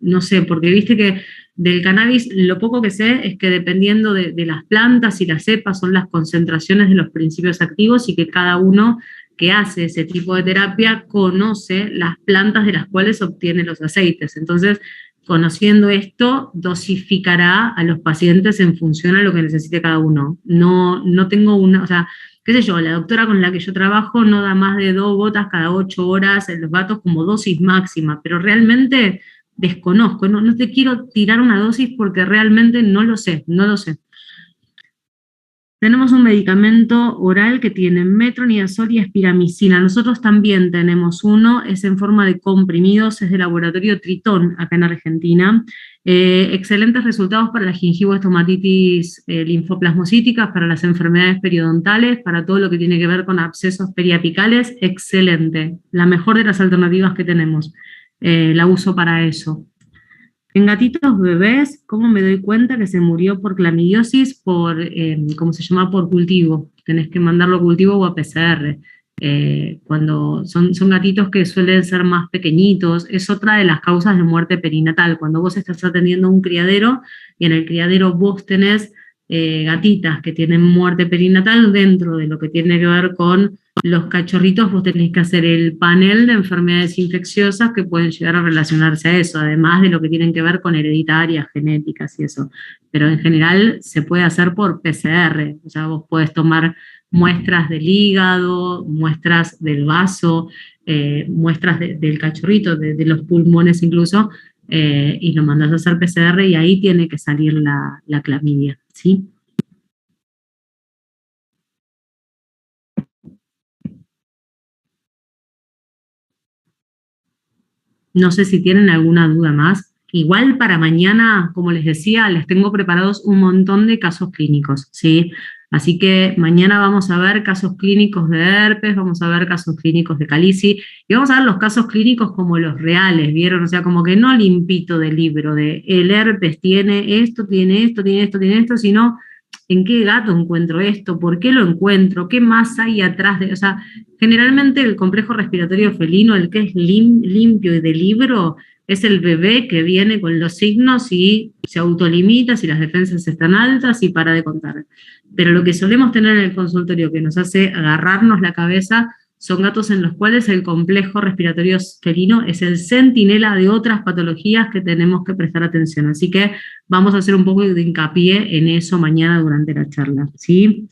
No sé, porque viste que del cannabis lo poco que sé es que dependiendo de las plantas y las cepas son las concentraciones de los principios activos y que cada uno que hace ese tipo de terapia conoce las plantas de las cuales obtiene los aceites. Entonces, conociendo esto, dosificará a los pacientes en función a lo que necesite cada uno. No tengo una, o sea, qué sé yo, la doctora con la que yo trabajo no da más de 2 gotas cada 8 horas en los gatos como dosis máxima, pero realmente desconozco, no te quiero tirar una dosis porque realmente no lo sé, no lo sé. Tenemos un medicamento oral que tiene metronidazol y espiramicina. Nosotros también tenemos uno, es en forma de comprimidos, es del laboratorio Tritón, acá en Argentina. Excelentes resultados para la gingivoestomatitis linfoplasmocítica, para las enfermedades periodontales, para todo lo que tiene que ver con abscesos periapicales. Excelente, la mejor de las alternativas que tenemos. La uso para eso. En gatitos bebés, ¿cómo me doy cuenta que se murió por clamidiosis? ¿Cómo se llama? Por cultivo. Tenés que mandarlo a cultivo o a PCR. Cuando son gatitos que suelen ser más pequeñitos, es otra de las causas de muerte perinatal. Cuando vos estás atendiendo un criadero y en el criadero vos tenés gatitas que tienen muerte perinatal, dentro de lo que tiene que ver con los cachorritos, vos tenés que hacer el panel de enfermedades infecciosas que pueden llegar a relacionarse a eso, además de lo que tienen que ver con hereditarias, genéticas y eso. Pero en general se puede hacer por PCR, o sea, vos podés tomar muestras del hígado, muestras del vaso, muestras del cachorrito, de los pulmones incluso, y lo mandás a hacer PCR y ahí tiene que salir la clamidia, ¿sí? No sé si tienen alguna duda más. Igual para mañana, como les decía, les tengo preparados un montón de casos clínicos, ¿sí? Así que mañana vamos a ver casos clínicos de herpes, vamos a ver casos clínicos de calici, y vamos a ver los casos clínicos como los reales, ¿vieron? O sea, como que no limpito del libro de el herpes tiene esto, tiene esto, tiene esto, tiene esto, sino en qué gato encuentro esto, por qué lo encuentro, qué más hay atrás de, o sea, generalmente el complejo respiratorio felino, el que es limpio y de libro, es el bebé que viene con los signos y se autolimita si las defensas están altas y para de contar. Pero lo que solemos tener en el consultorio que nos hace agarrarnos la cabeza son gatos en los cuales el complejo respiratorio felino es el centinela de otras patologías que tenemos que prestar atención. Así que vamos a hacer un poco de hincapié en eso mañana durante la charla, ¿sí?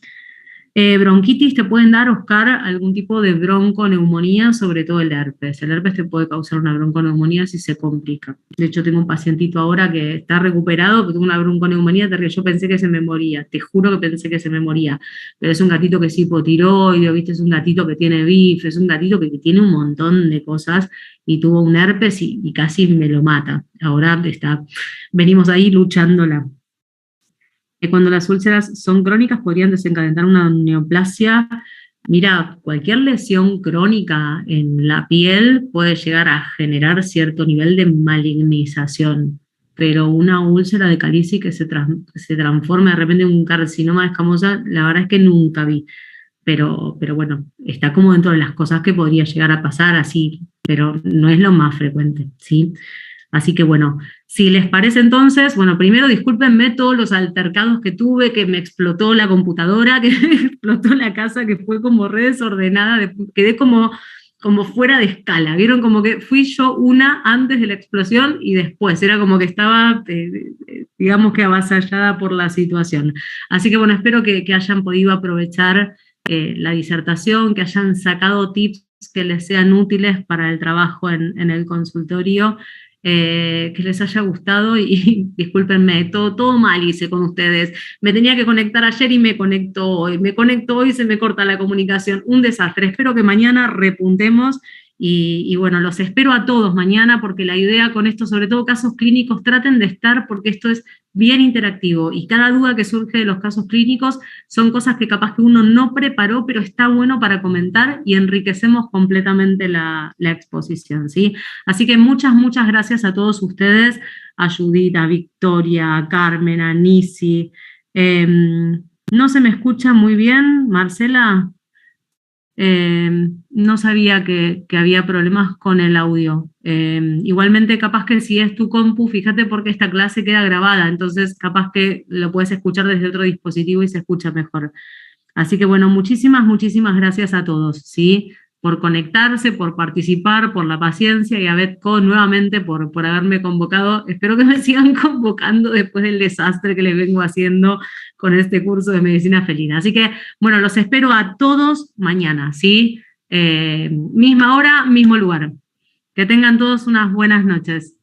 Bronquitis te pueden dar, Oscar, algún tipo de bronconeumonía, sobre todo el herpes. El herpes te puede causar una bronconeumonía si se complica. De hecho, tengo un pacientito ahora que está recuperado, que tuvo una bronconeumonía, que yo pensé que se me moría. Te juro que pensé que se me moría. Pero es un gatito que es hipotiroideo, ¿viste? Es un gatito que tiene BIF, es un gatito que tiene un montón de cosas y tuvo un herpes y casi me lo mata. Ahora venimos ahí luchándola. Cuando las úlceras son crónicas podrían desencadenar una neoplasia. Mira, cualquier lesión crónica en la piel puede llegar a generar cierto nivel de malignización, pero una úlcera de calici que se transforme de repente en un carcinoma escamosa, la verdad es que nunca vi. Pero bueno, está como dentro de las cosas que podría llegar a pasar así, pero no es lo más frecuente, ¿sí? Así que bueno, si les parece entonces, bueno, primero discúlpenme todos los altercados que tuve, que me explotó la computadora, que me explotó la casa, que fue como re desordenada, quedé como fuera de escala, vieron como que fui yo una antes de la explosión y después, era como que estaba, digamos que avasallada por la situación. Así que bueno, espero que hayan podido aprovechar la disertación, que hayan sacado tips que les sean útiles para el trabajo en el consultorio. Que les haya gustado y discúlpenme, todo mal hice con ustedes. Me tenía que conectar ayer y me conecto hoy y se me corta la comunicación. Un desastre. Espero que mañana repuntemos y bueno, los espero a todos mañana porque la idea con esto, sobre todo casos clínicos, traten de estar porque esto es bien interactivo y cada duda que surge de los casos clínicos son cosas que capaz que uno no preparó, pero está bueno para comentar y enriquecemos completamente la exposición, ¿sí? Así que muchas gracias a todos ustedes, a Judith, a Victoria, a Carmen, a Nisi, No se me escucha muy bien, Marcela. No sabía que había problemas con el audio. Igualmente, capaz que si es tu compu, fíjate porque esta clase queda grabada, entonces capaz que lo puedes escuchar desde otro dispositivo y se escucha mejor. Así que bueno, muchísimas gracias a todos, ¿sí? Por conectarse, por participar, por la paciencia y a Betco nuevamente por haberme convocado. Espero que me sigan convocando después del desastre que les vengo haciendo con este curso de medicina felina. Así que bueno, los espero a todos mañana, ¿sí? Misma hora, mismo lugar. Que tengan todos unas buenas noches.